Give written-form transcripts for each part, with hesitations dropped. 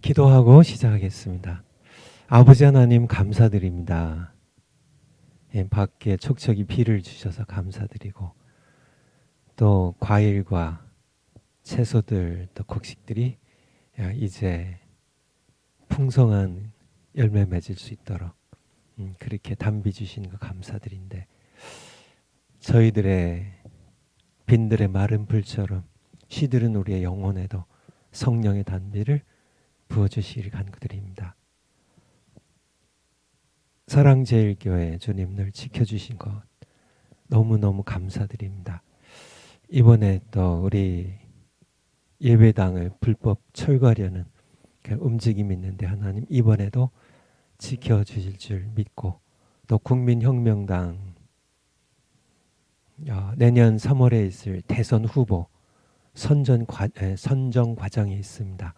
기도하고 시작하겠습니다. 아버지 하나님 감사드립니다. 밖에 촉촉이 비를 주셔서 감사드리고 또 과일과 채소들 또 곡식들이 이제 풍성한 열매 맺을 수 있도록 그렇게 담비 주시는 거 감사드린데 저희들의 빈들의 마른 불처럼 시들은 우리의 영혼에도 성령의 단비를 부어주시길 간구드립니다. 사랑제일교회 주님 늘 지켜주신 것 너무너무 감사드립니다. 이번에 또 우리 예배당을 불법 철거하려는 그 움직임이 있는데 하나님 이번에도 지켜주실 줄 믿고 또 국민혁명당 내년 3월에 있을 대선 후보 선정 과정이 있습니다.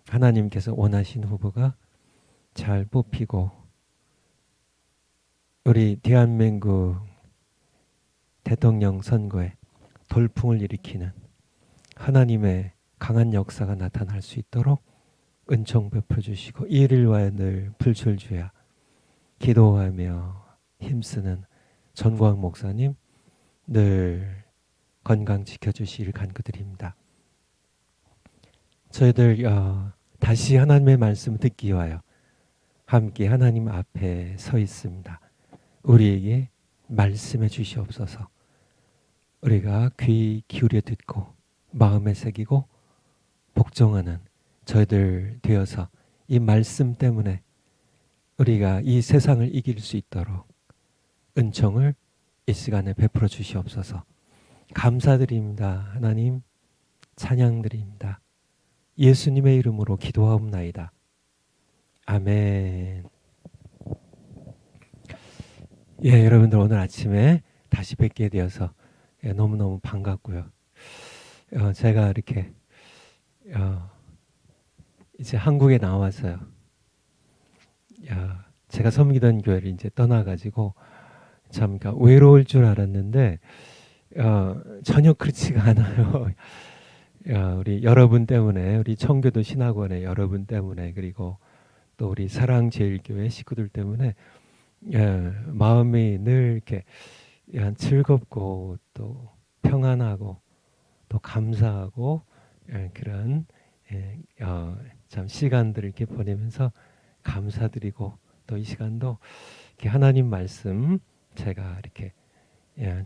하나님께서 원하신 후보가 잘 뽑히고 우리 대한민국 대통령 선거에 돌풍을 일으키는 하나님의 강한 역사가 나타날 수 있도록 은총 베풀어 주시고 이를 위하여 늘 불철주야 기도하며 힘쓰는 전광 목사님 늘 건강 지켜주시길 간구드립니다. 저희들 다시 하나님의 말씀 듣기 위하여 함께 하나님 앞에 서 있습니다. 우리에게 말씀해 주시옵소서. 우리가 귀 기울여 듣고 마음에 새기고 복종하는 저희들 되어서 이 말씀 때문에 우리가 이 세상을 이길 수 있도록 은총을 이 시간에 베풀어 주시옵소서. 감사드립니다. 하나님 찬양드립니다. 예수님의 이름으로 기도하옵나이다. 아멘. 여러분들 오늘 아침에 다시 뵙게 되어서 너무너무 반갑고요. 제가 이렇게 이제 한국에 나와서요. 제가 섬기던 교회를 이제 떠나가지고 참 외로울 줄 알았는데 전혀 그렇지가 않아요. 우리 여러분 때문에 우리 청교도 신학원의 여러분 때문에 그리고 또 우리 사랑제일교회 식구들 때문에 마음이 늘 이렇게 즐겁고 또 평안하고 또 감사하고 그런 참 시간들을 이렇게 보내면서 감사드리고 또 이 시간도 이렇게 하나님 말씀 제가 이렇게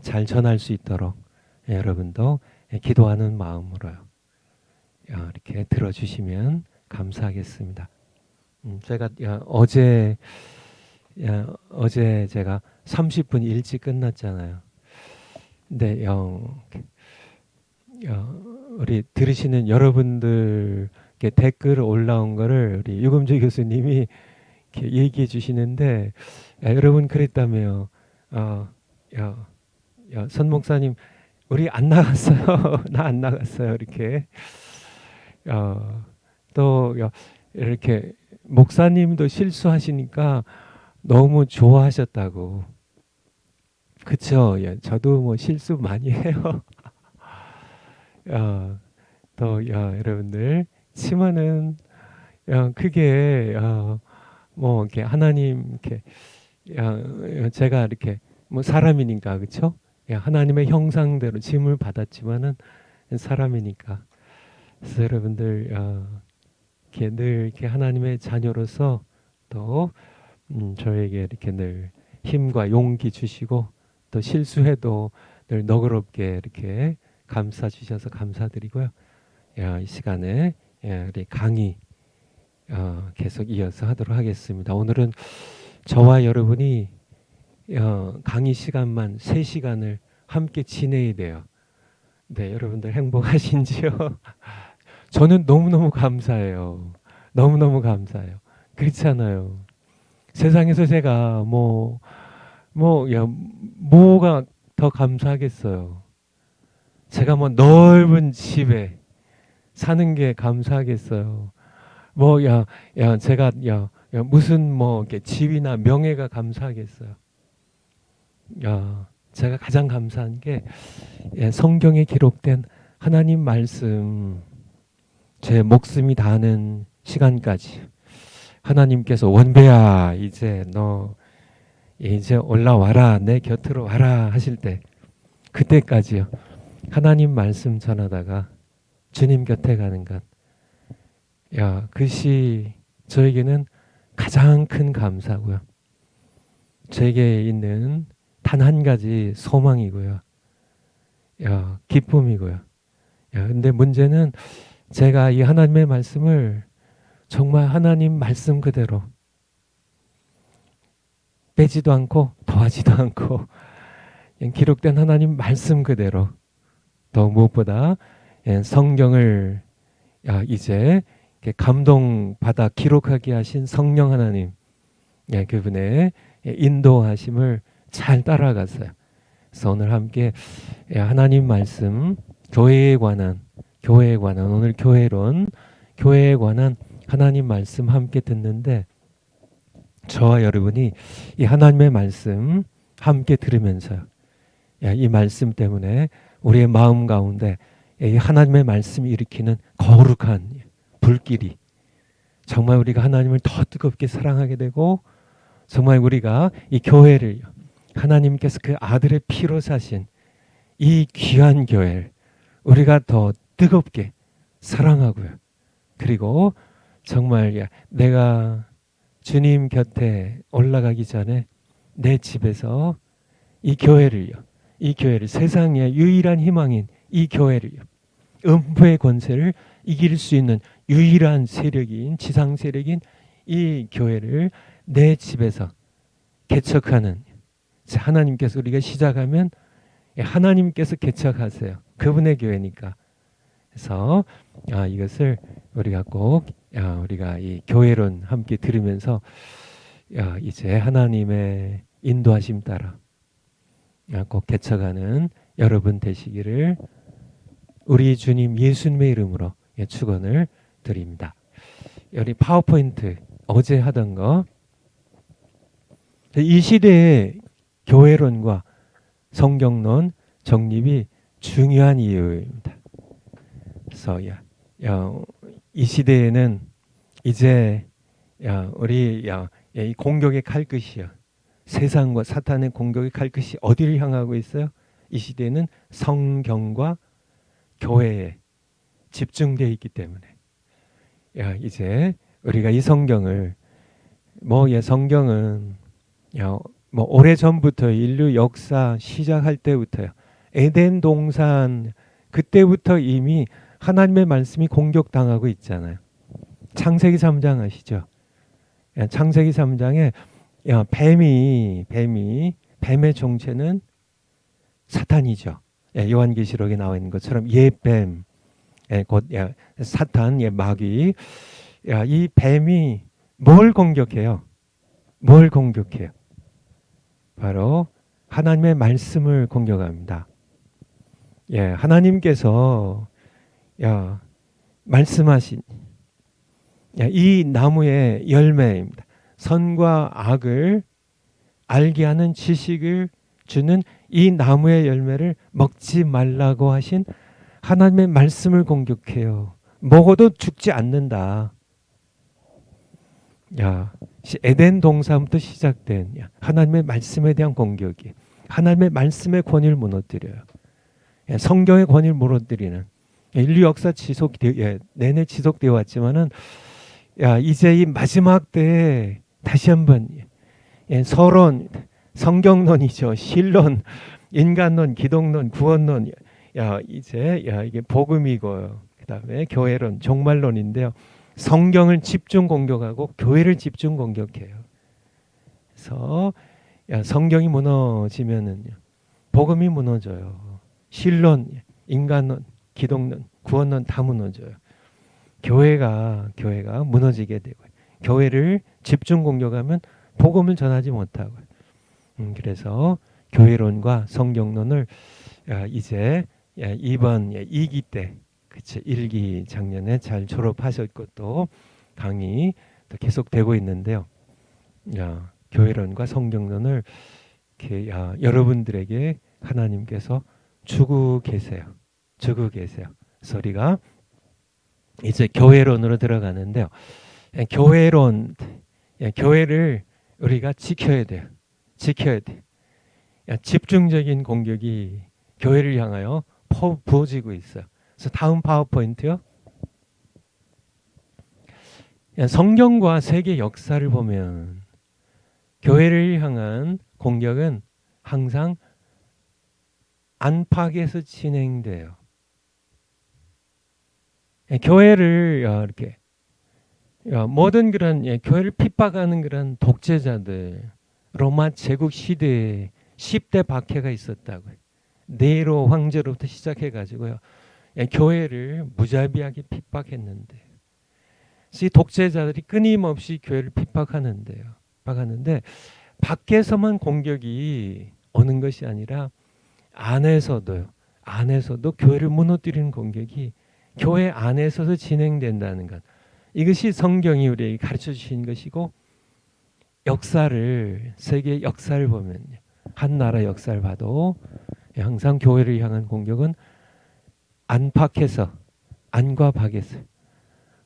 잘 전할 수 있도록 여러분도 기도하는 마음으로요. 이렇게 들어주시면 감사하겠습니다. 제가 어제 제가 30분 일찍 끝났잖아요. 근데 우리 들으시는 여러분들께 댓글 올라온 거를 우리 유금주 교수님이 이렇게 얘기해 주시는데 여러분 그랬다며요. 선 목사님 우리 안 나갔어요. 나 안 나갔어요. 이렇게 또 이렇게 목사님도 실수하시니까 너무 좋아하셨다고. 그쵸? 저도 뭐 실수 많이 해요. 또 여러분들 치마는 크게 뭐 이렇게 하나님 이렇게 제가 이렇게 뭐 사람이니까 그렇죠? 하나님의 형상대로 짐을 받았지만은 사람이니까 그래서 여러분들 이렇게 늘 이렇게 하나님의 자녀로서 또 저에게 이렇게 늘 힘과 용기 주시고 또 실수해도 늘 너그럽게 이렇게 감싸 주셔서 감사드리고요. 이 시간에 우리 강의 계속 이어서 하도록 하겠습니다. 오늘은 저와 여러분이 강의 시간만 3시간을 함께 지내야 돼요. 네, 여러분들 행복하신지요? 저는 너무너무 감사해요. 너무너무 감사해요. 그렇잖아요. 세상에서 제가 뭐가 더 감사하겠어요. 제가 뭐 넓은 집에 사는 게 감사하겠어요. 제가 무슨 뭐 이렇게 집이나 명예가 감사하겠어요. 제가 가장 감사한 게 성경에 기록된 하나님 말씀, 제 목숨이 다하는 시간까지 하나님께서 원배야 이제 너 이제 올라와라 내 곁으로 와라 하실 때 그때까지요. 하나님 말씀 전하다가 주님 곁에 가는 것. 야, 그것이 저에게는 가장 큰 감사고요. 저에게 있는 단 한 가지 소망이고요. 야, 기쁨이고요. 야, 근데 문제는 제가 이 하나님의 말씀을 정말 하나님 말씀 그대로 빼지도 않고 더하지도 않고 기록된 하나님 말씀 그대로 더 무엇보다 성경을 이제 감동받아 기록하게 하신 성령 하나님 그분의 인도하심을 잘 따라갔어요. 그래서 오늘 함께 하나님 말씀 교회에 관한 오늘 교회론 교회에 관한 하나님 말씀 함께 듣는데 저와 여러분이 이 하나님의 말씀 함께 들으면서요. 이 말씀 때문에 우리의 마음 가운데 이 하나님의 말씀이 일으키는 거룩한 불길이 정말 우리가 하나님을 더 뜨겁게 사랑하게 되고 정말 우리가 이 교회를 하나님께서 그 아들의 피로 사신 이 귀한 교회를 우리가 더 뜨겁게 사랑하고요. 그리고 정말 내가 주님 곁에 올라가기 전에 내 집에서 이 교회를 세상의 유일한 희망인 이 교회를 음부의 권세를 이길 수 있는 유일한 세력인 지상 세력인 이 교회를 내 집에서 개척하는 하나님께서 우리가 시작하면 하나님께서 개척하세요. 그분의 교회니까. 그래서 이것을 우리가 꼭 우리가 이 교회론 함께 들으면서 이제 하나님의 인도하심 따라 꼭 개척하는 여러분 되시기를 우리 주님 예수님의 이름으로 축원을 드립니다. 여기 파워포인트 어제 하던 거 이 시대의 교회론과 성경론 정립이 중요한 이유입니다. 그래서 이 시대에는 이제 우리 이 공격의 칼끝이요. 세상과 사탄의 공격의 칼끝이 어디를 향하고 있어요? 이 시대는 성경과 교회에 집중되어 있기 때문에 이제 우리가 이 성경을 성경은 오래전부터 인류 역사 시작할 때부터요. 에덴 동산 그때부터 이미 하나님의 말씀이 공격당하고 있잖아요. 창세기 3장 아시죠? 창세기 3장에 뱀의 정체는 사탄이죠. 요한계시록에 나와 있는 것처럼 옛뱀, 곧 사탄, 마귀. 이 뱀이 뭘 공격해요? 바로 하나님의 말씀을 공격합니다. 하나님께서 말씀하신 이 나무의 열매입니다. 선과 악을 알게 하는 지식을 주는 이 나무의 열매를 먹지 말라고 하신 하나님의 말씀을 공격해요. 먹어도 죽지 않는다. 에덴 동산부터 시작된 하나님의 말씀에 대한 공격이 하나님의 말씀의 권위를 무너뜨려요. 성경의 권위를 무너뜨리는 인류 역사 내내 지속되어 왔지만은 이제 이 마지막 때에 다시 한번 서론, 성경론이죠. 신론, 인간론, 기독론, 구원론 이제 이게 복음이고요. 그다음에 교회론, 종말론인데요. 성경을 집중 공격하고 교회를 집중 공격해요. 그래서 성경이 무너지면은 복음이 무너져요. 신론, 인간론, 기독론, 구원론 다 무너져요. 교회가 무너지게 되고 교회를 집중 공격하면 복음을 전하지 못하고요. 그래서 교회론과 성경론을 이제 이번 2기 때 1기 작년에 잘 졸업하셨고 또 강의 또 계속되고 있는데요. 교회론과 성경론을 여러분들에게 하나님께서 주고 계세요. 그래서 우리가 이제 교회론으로 들어가는데요. 교회론, 교회를 우리가 지켜야 돼요. 지켜야 돼. 집중적인 공격이 교회를 향하여 부어지고 있어요. 그래서 다음 파워포인트요. 성경과 세계 역사를 보면 교회를 향한 공격은 항상 안팎에서 진행돼요. 교회를 이렇게 모든 그런 교회를 핍박하는 그런 독재자들, 로마 제국 시대에 10대 박해가 있었다고요. 네로 황제로부터 시작해가지고요. 교회를 무자비하게 핍박했는데, 이 독재자들이 끊임없이 교회를 핍박하는데요. 핍박하는데 밖에서만 공격이 오는 것이 아니라 안에서도 교회를 무너뜨리는 공격이 교회 안에서도 진행된다는 것. 이것이 성경이 우리에게 가르쳐 주신 것이고, 역사를, 세계 역사를 보면 한 나라 역사를 봐도 항상 교회를 향한 공격은 안팎에서, 안과 밖에서,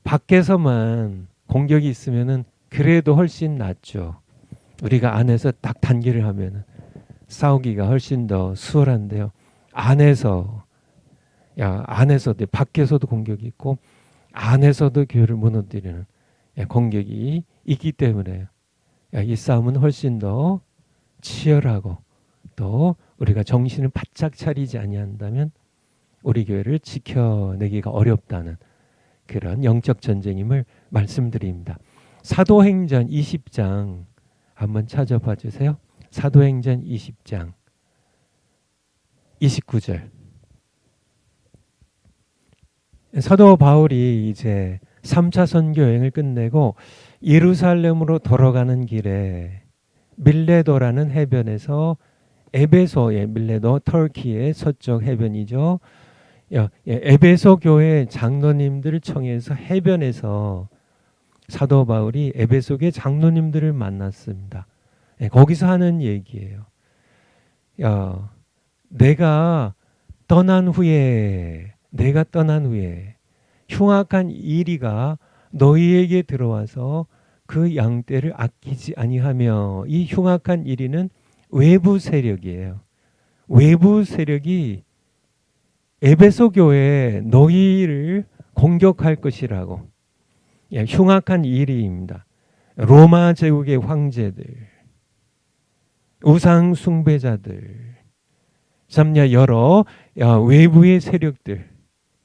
밖에서만 공격이 있으면은 그래도 훨씬 낫죠. 우리가 안에서 딱 단계를 하면은 싸우기가 훨씬 더 수월한데요. 안에서도 밖에서도 공격이 있고 안에서도 교회를 무너뜨리는 공격이 있기 때문에 이 싸움은 훨씬 더 치열하고, 또 우리가 정신을 바짝 차리지 아니한다면 우리 교회를 지켜내기가 어렵다는 그런 영적 전쟁임을 말씀드립니다. 사도행전 20장 한번 찾아봐 주세요. 사도행전 20장 29절. 사도 바울이 이제 3차 선교 여행을 끝내고 예루살렘으로 돌아가는 길에 밀레도라는 해변에서, 에베소의 밀레도, 터키의 서쪽 해변이죠. 에베소 교회 장로님들을 청해서 해변에서 사도 바울이 에베소 교회 장로님들을 만났습니다. 거기서 하는 얘기예요. 내가 떠난 후에 흉악한 이리가 너희에게 들어와서 그 양떼를 아끼지 아니하며, 이 흉악한 이리는 외부 세력이에요. 외부 세력이 에베소 교회 너희를 공격할 것이라고. 흉악한 이리입니다. 로마 제국의 황제들, 우상 숭배자들, 여러 외부의 세력들.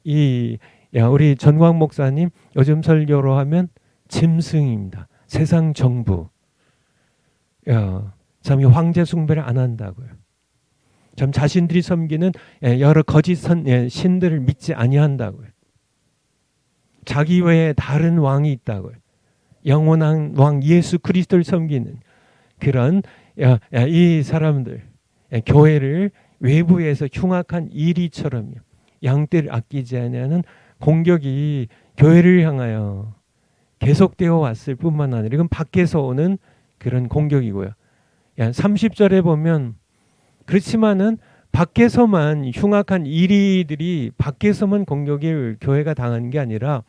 우리 전광 목사님 요즘 설교로 하면 짐승입니다. 세상 정부. 참 황제 숭배를 안 한다고요. 참 자신들이 섬기는 여러 거짓 신들을 믿지 아니한다고요. 자기 외에 다른 왕이 있다고요. 영원한 왕 예수 그리스도를 섬기는 그런 이 사람들, 교회를 외부에서 흉악한 이리처럼 양떼를 아끼지 않는 공격이 교회를 향하여 계속되어 왔을 뿐만 아니라 이건 밖에서 오는 그런 공격이고요. 30절에 보면, 그렇지만은 밖에서만 흉악한 이리들이 밖에서만 공격을 교회가 당하는 게 아니라,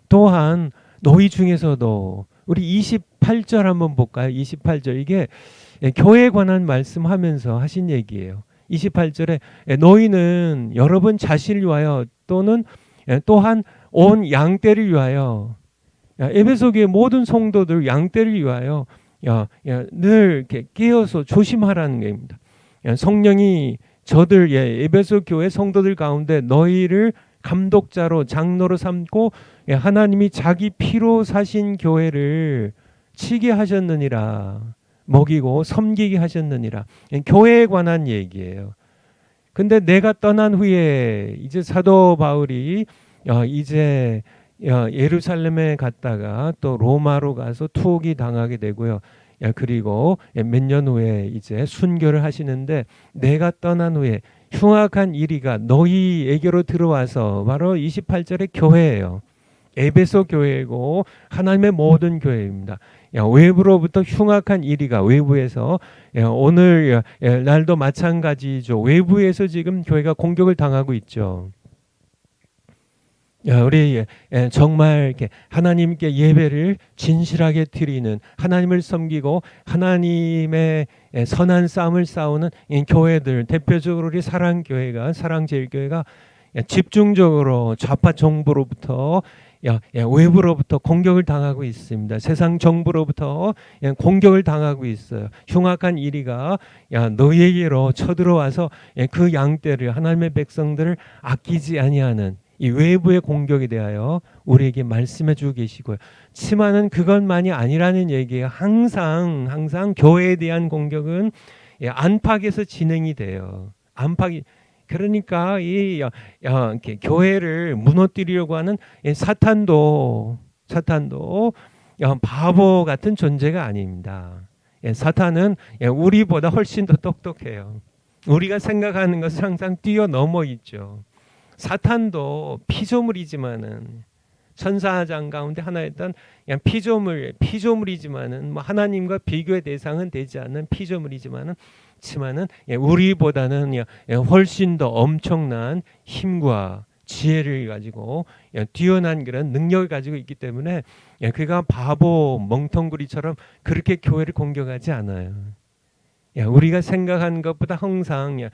또한 너희 중에서도, 우리 28절 한번 볼까요? 28절, 이게 교회에 관한 말씀하면서 하신 얘기예요. 28절에 너희는 여러분 자신을 위하여 또는 또한 온 양떼를 위하여, 에베소 교회 모든 성도들 양떼를 위하여 늘 이렇게 깨어서 조심하라는 겁니다. 성령이 저들 에베소 교회 성도들 가운데 너희를 감독자로, 장로로 삼고 하나님이 자기 피로 사신 교회를 치게 하셨느니라, 먹이고 섬기게 하셨느니라. 교회에 관한 얘기예요. 근데 내가 떠난 후에 이제 사도 바울이 이제 예루살렘에 갔다가 또 로마로 가서 투옥이 당하게 되고요. 그리고 몇 년 후에 이제 순교를 하시는데, 내가 떠난 후에 흉악한 이리가 너희에게로 들어와서, 바로 28절의 교회예요. 에베소 교회고 하나님의 모든 교회입니다. 외부로부터 흉악한 이리가, 외부에서, 오늘 날도 마찬가지죠. 외부에서 지금 교회가 공격을 당하고 있죠. 우리 정말 이렇게 하나님께 예배를 진실하게 드리는, 하나님을 섬기고 하나님의 선한 싸움을 싸우는 이 교회들, 대표적으로 우리 사랑교회가, 사랑제일교회가 집중적으로 좌파 정부로부터 외부로부터 공격을 당하고 있습니다. 세상 정부로부터 공격을 당하고 있어요. 흉악한 이리가 너희에게로 쳐들어와서 그 양떼를, 하나님의 백성들을 아끼지 아니하는 이 외부의 공격에 대하여 우리에게 말씀해 주고 계시고요. 치마는 그것만이 아니라는 얘기예요. 항상 교회에 대한 공격은 안팎에서 진행이 돼요. 안팎이, 그러니까 교회를 무너뜨리려고 하는 사탄도 바보 같은 존재가 아닙니다. 사탄은 우리보다 훨씬 더 똑똑해요. 우리가 생각하는 것을 항상 뛰어넘어 있죠. 사탄도 피조물이지만은, 천사장 가운데 하나였던 피조물이지만은, 뭐 하나님과 비교의 대상은 되지 않는 피조물이지만은, 우리보다는 훨씬 더 엄청난 힘과 지혜를 가지고 뛰어난 그런 능력을 가지고 있기 때문에 그가 바보 멍텅구리처럼 그렇게 교회를 공격하지 않아요. 우리가 생각하는 것보다 항상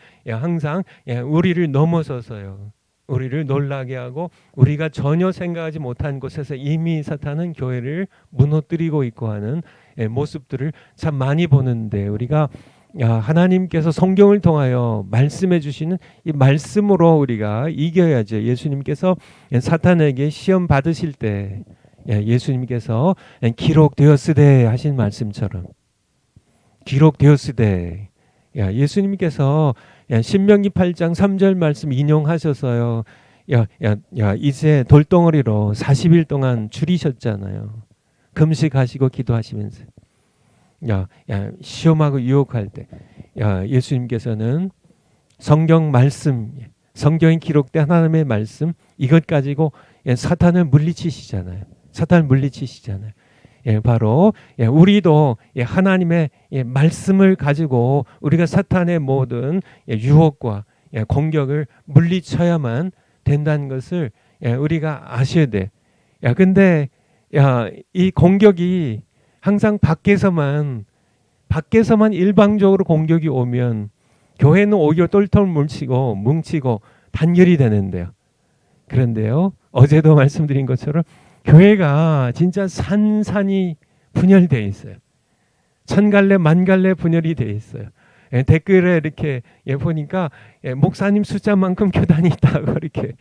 우리를 넘어서서요, 우리를 놀라게 하고 우리가 전혀 생각하지 못한 곳에서 이미 사탄은 교회를 무너뜨리고 있고 하는 모습들을 참 많이 보는데, 우리가 하나님께서 성경을 통하여 말씀해 주시는 이 말씀으로 우리가 이겨야죠. 예수님께서 사탄에게 시험 받으실 때 예수님께서 기록되었으되 하신 말씀처럼, 기록되었으되, 예수님께서 신명기 8장 3절 말씀 인용하셔서요, 이제 돌덩어리로 40일 동안 줄이셨잖아요. 금식하시고 기도하시면서 시험하고 유혹할 때 예수님께서는 성경 말씀, 성경에 기록된 하나님의 말씀, 이것 가지고 사탄을 물리치시잖아요. 사탄을 물리치시잖아요. 바로 우리도 하나님의 말씀을 가지고 우리가 사탄의 모든 유혹과 공격을 물리쳐야만 된다는 것을 우리가 아셔야 돼. 근데 이 공격이 항상 밖에서만 일방적으로 공격이 오면 교회는 오히려 똘똘 뭉치고 단결이 되는데요. 그런데요, 어제도 말씀드린 것처럼 교회가 진짜 산산이 분열되어 있어요. 천갈래 만갈래 분열이 되어 있어요. 댓글에 이렇게 보니까 목사님 숫자만큼 교단이 있다고 이렇게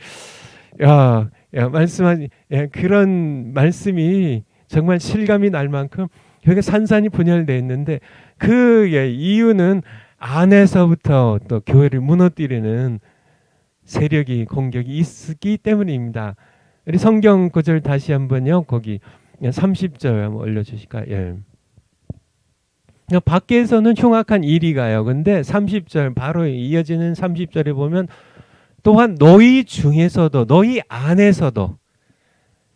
말씀하신 그런 말씀이 정말 실감이 날 만큼 교회가 산산이 분열되어 있는데, 그 이유는 안에서부터 또 교회를 무너뜨리는 세력이, 공격이 있기 때문입니다. 우리 성경 구절 다시 한번요, 거기 30절 한번 올려주실까요? 밖에서는 흉악한 이리가요. 근데 30절 바로 이어지는 30절에 보면, 또한 너희 중에서도, 너희 안에서도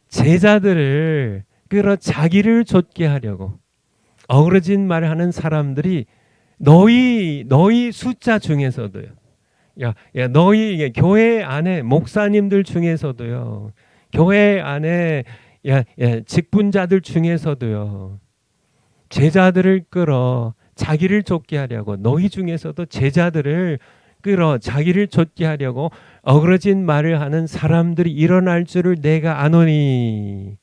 제자들을 끌어 자기를 좇게 하려고 어그러진 말을 하는 사람들이 너희 숫자 중에서도요, 너희 교회 안에 목사님들 중에서도요, 교회 안에 직분자들 중에서도요, 제자들을 끌어 자기를 좇게 하려고, 너희 중에서도 제자들을 끌어 자기를 좇게 하려고 어그러진 말을 하는 사람들이 일어날 줄을 내가 아노니.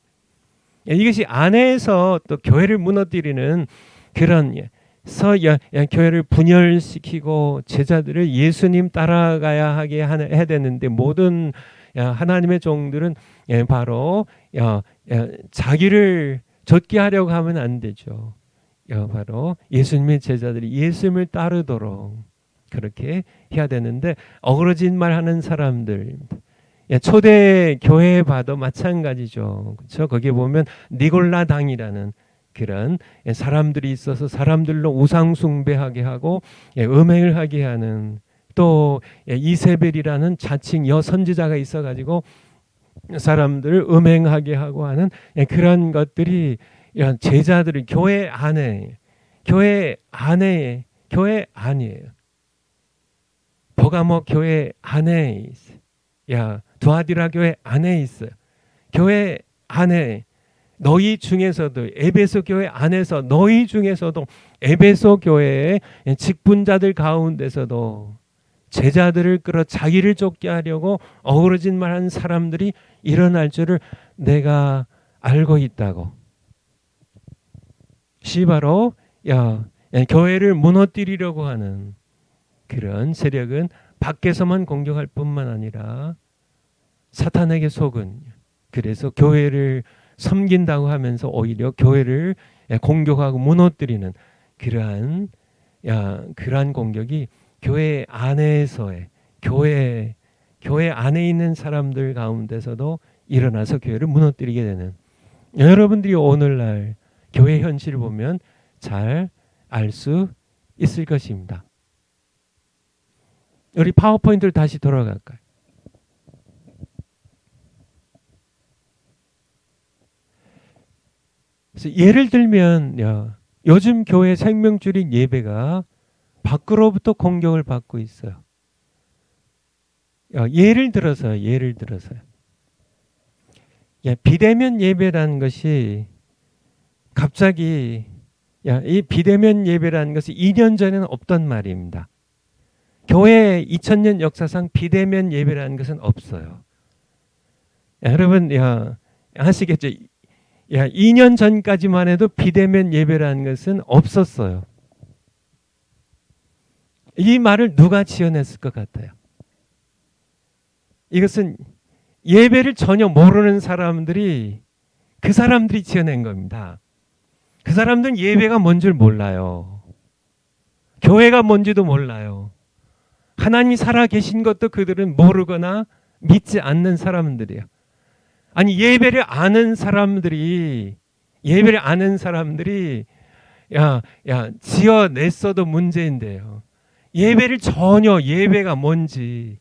이것이 안에서 또 교회를 무너뜨리는 그런 교회를 분열시키고 제자들을 예수님 따라가야 하게 해야 되는데, 모든 하나님의 종들은 바로 자기를 좇게 하려고 하면 안 되죠. 바로 예수님의 제자들이 예수님을 따르도록 그렇게 해야 되는데, 어그러진 말 하는 사람들, 초대 교회 봐도 마찬가지죠. 그렇죠? 거기에 보면 니골라당이라는 그런 사람들이 있어서 사람들로 우상 숭배하게 하고 음행을 하게 하는, 또 이세벨이라는 자칭 여선지자가 있어가지고 사람들을 음행하게 하고 하는 그런 것들이 제자들이 교회 아니에요. 버가모 교회 안에 있어요. 두아디라 교회 안에 있어요. 교회 안에 너희 중에서도 에베소 교회 안에서 너희 중에서도 에베소 교회의 직분자들 가운데서도 제자들을 끌어 자기를 쫓게 하려고 어그러진 말한 사람들이 일어날 줄을 내가 알고 있다고. 바로 교회를 무너뜨리려고 하는 그런 세력은 밖에서만 공격할 뿐만 아니라 사탄에게 속은, 그래서 교회를 섬긴다고 하면서 오히려 교회를 공격하고 무너뜨리는 그러한 공격이 교회 안에서의 교회 안에 있는 사람들 가운데서도 일어나서 교회를 무너뜨리게 되는, 여러분들이 오늘날 교회 현실을 보면 잘 알 수 있을 것입니다. 우리 파워포인트를 다시 돌아갈까요? 그래서 예를 들면 요즘 교회 생명줄인 예배가 밖으로부터 공격을 받고 있어요. 예를 들어서요. 비대면 예배라는 것이 갑자기 이 비대면 예배라는 것이 2년 전에는 없던 말입니다. 교회 2000년 역사상 비대면 예배라는 것은 없어요. 여러분 아시겠죠? 2년 전까지만 해도 비대면 예배라는 것은 없었어요. 이 말을 누가 지어냈을 것 같아요? 이것은 예배를 전혀 모르는 사람들이 지어낸 겁니다. 그 사람들은 예배가 뭔 줄 몰라요. 교회가 뭔지도 몰라요. 하나님이 살아계신 것도 그들은 모르거나 믿지 않는 사람들이에요. 아니 예배를 아는 사람들이 지어냈어도 문제인데요. 예배를 전혀 예배가 뭔지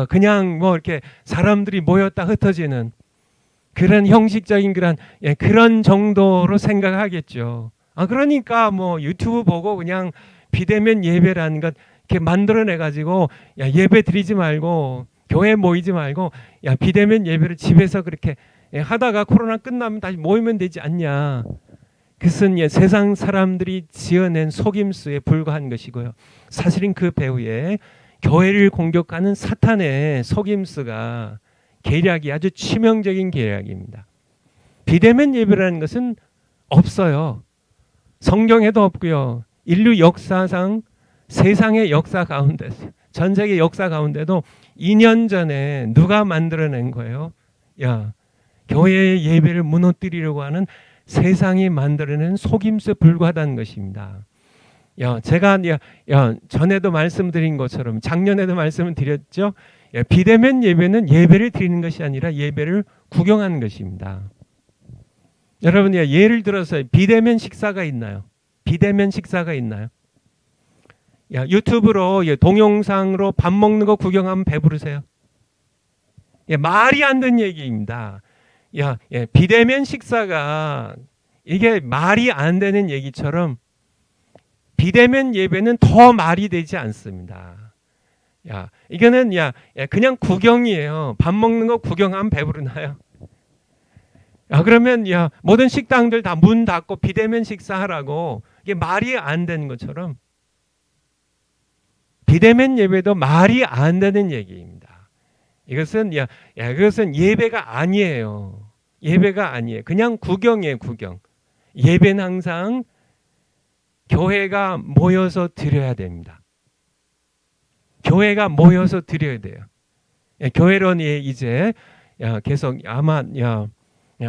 그냥 뭐 이렇게 사람들이 모였다 흩어지는 그런 형식적인 그런 정도로 생각하겠죠. 그러니까 뭐 유튜브 보고 그냥 비대면 예배라는 것 이렇게 만들어내 가지고 예배 드리지 말고 교회 모이지 말고 비대면 예배를 집에서 그렇게 하다가 코로나 끝나면 다시 모이면 되지 않냐. 그것은 세상 사람들이 지어낸 속임수에 불과한 것이고요. 사실은 그 배후에 교회를 공격하는 사탄의 속임수가 계략이 아주 치명적인 계략입니다. 비대면 예배라는 것은 없어요. 성경에도 없고요. 인류 역사상 세상의 역사 가운데서 전 세계 역사 가운데도 2년 전에 누가 만들어낸 거예요? 교회의 예배를 무너뜨리려고 하는 세상이 만들어낸 속임수에 불과하다는 것입니다. 제가 전에도 말씀드린 것처럼 작년에도 말씀을 드렸죠. 비대면 예배는 예배를 드리는 것이 아니라 예배를 구경하는 것입니다. 여러분 예를 들어서 비대면 식사가 있나요? 유튜브로 동영상으로 밥 먹는 거 구경하면 배부르세요? 말이 안 되는 얘기입니다. 비대면 식사가 이게 말이 안 되는 얘기처럼 비대면 예배는 더 말이 되지 않습니다. 이거는 그냥 구경이에요. 밥 먹는 거 구경하면 배부르나요? 그러면 모든 식당들 다 문 닫고 비대면 식사하라고, 이게 말이 안 되는 것처럼 비대면 예배도 말이 안 되는 얘기입니다. 그것은 예배가 아니에요. 그냥 구경이에요, 구경. 예배는 항상 교회가 모여서 드려야 됩니다. 교회가 모여서 드려야 돼요. 교회론이 이제 계속 아마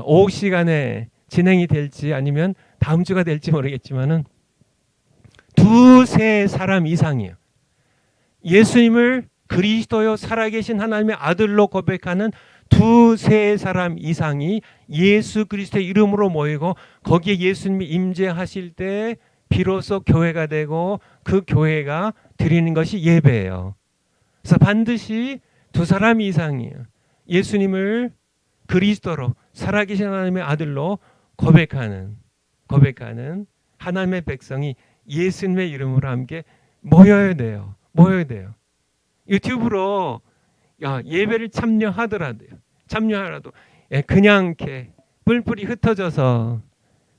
오후 시간에 진행이 될지 아니면 다음 주가 될지 모르겠지만은 2-3 사람 이상이에요. 예수님을 그리스도요 살아계신 하나님의 아들로 고백하는 2-3 사람 이상이 예수 그리스도의 이름으로 모이고 거기에 예수님이 임재하실 때 비로소 교회가 되고 그 교회가 드리는 것이 예배예요. 그래서 반드시 2 사람 이상이에요. 예수님을 그리스도로 살아계신 하나님의 아들로 고백하는 하나님의 백성이 예수님의 이름으로 함께 모여야 돼요. 유튜브로 예배를 참여하더라도 그냥 이렇게 뿔뿔이 흩어져서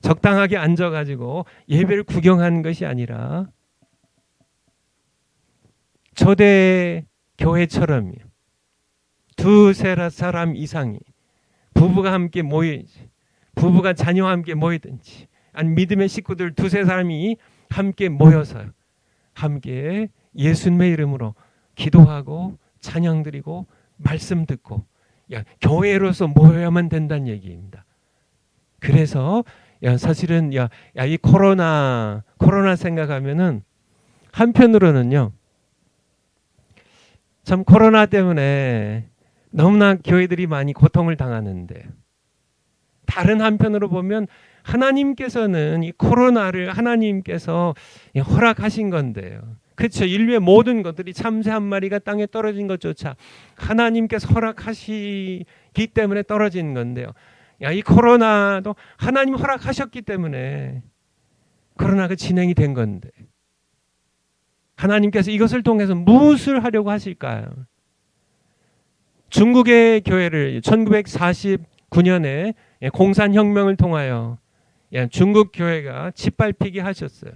적당하게 앉아가지고 예배를 구경하는 것이 아니라 초대 교회처럼요. 두세 사람 이상이 부부가 함께 모이든지 부부가 자녀와 함께 모이든지 아니 믿음의 식구들 두세 사람이 함께 모여서 함께 예수님의 이름으로 기도하고 찬양 드리고 말씀 듣고 교회로서 모여야만 된다는 얘기입니다. 그래서 사실은 이 코로나 생각하면은 한편으로는요. 참 코로나 때문에 너무나 교회들이 많이 고통을 당하는데 다른 한편으로 보면 하나님께서는 이 코로나를 하나님께서 허락하신 건데요. 그렇죠. 인류의 모든 것들이 참새 한 마리가 땅에 떨어진 것조차 하나님께서 허락하시기 때문에 떨어진 건데요. 이 코로나도 하나님 허락하셨기 때문에 코로나가 진행이 된 건데 하나님께서 이것을 통해서 무엇을 하려고 하실까요? 중국의 교회를 1949년에 공산혁명을 통하여 중국 교회가 짓밟히게 하셨어요.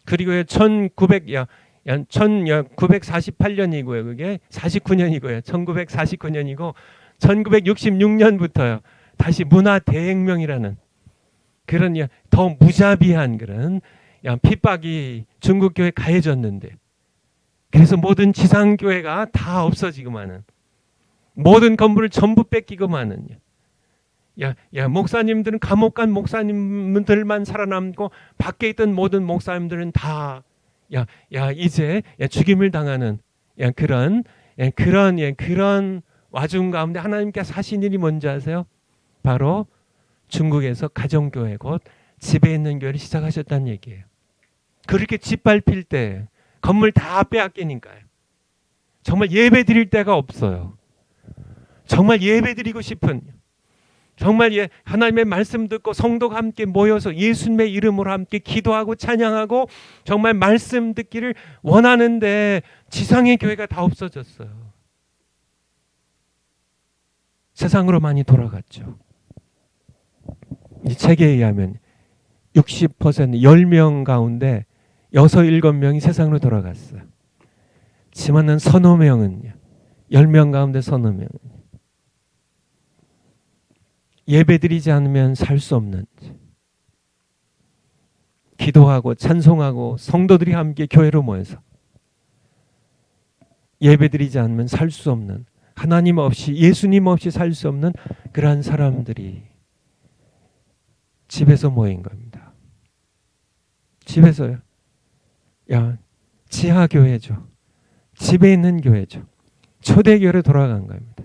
그리고 1948년이고요. 그게 49년이고요. 1949년이고 1966년부터요. 다시 문화 대혁명이라는 그런 더 무자비한 그런 핍박이 중국 교회에 가해졌는데 그래서 모든 지상교회가 다 없어지고만은 모든 건물을 전부 뺏기고만은 목사님들은 감옥 간 목사님들만 살아남고 밖에 있던 모든 목사님들은 다 이제 죽임을 당하는 그런 와중 가운데 하나님께서 하신 일이 뭔지 아세요? 바로 중국에서 가정교회 곧 집에 있는 교회를 시작하셨다는 얘기예요. 그렇게 짓밟힐 때 건물 다 빼앗기니까요. 정말 예배 드릴 데가 없어요. 정말 예배 드리고 싶은 정말 하나님의 말씀 듣고 성도가 함께 모여서 예수님의 이름으로 함께 기도하고 찬양하고 정말 말씀 듣기를 원하는데 지상의 교회가 다 없어졌어요. 세상으로 많이 돌아갔죠. 이 책에 의하면 60% 10명 가운데 6, 7명이 세상으로 돌아갔어요. 지만은 서너 명은요. 10명 가운데 서너 명은 예배드리지 않으면 살 수 없는 기도하고 찬송하고 성도들이 함께 교회로 모여서 예배드리지 않으면 살 수 없는 하나님 없이 예수님 없이 살 수 없는 그러한 사람들이 집에서 모인 겁니다. 집에서요. 지하교회죠. 집에 있는 교회죠. 초대교회로 돌아간 겁니다.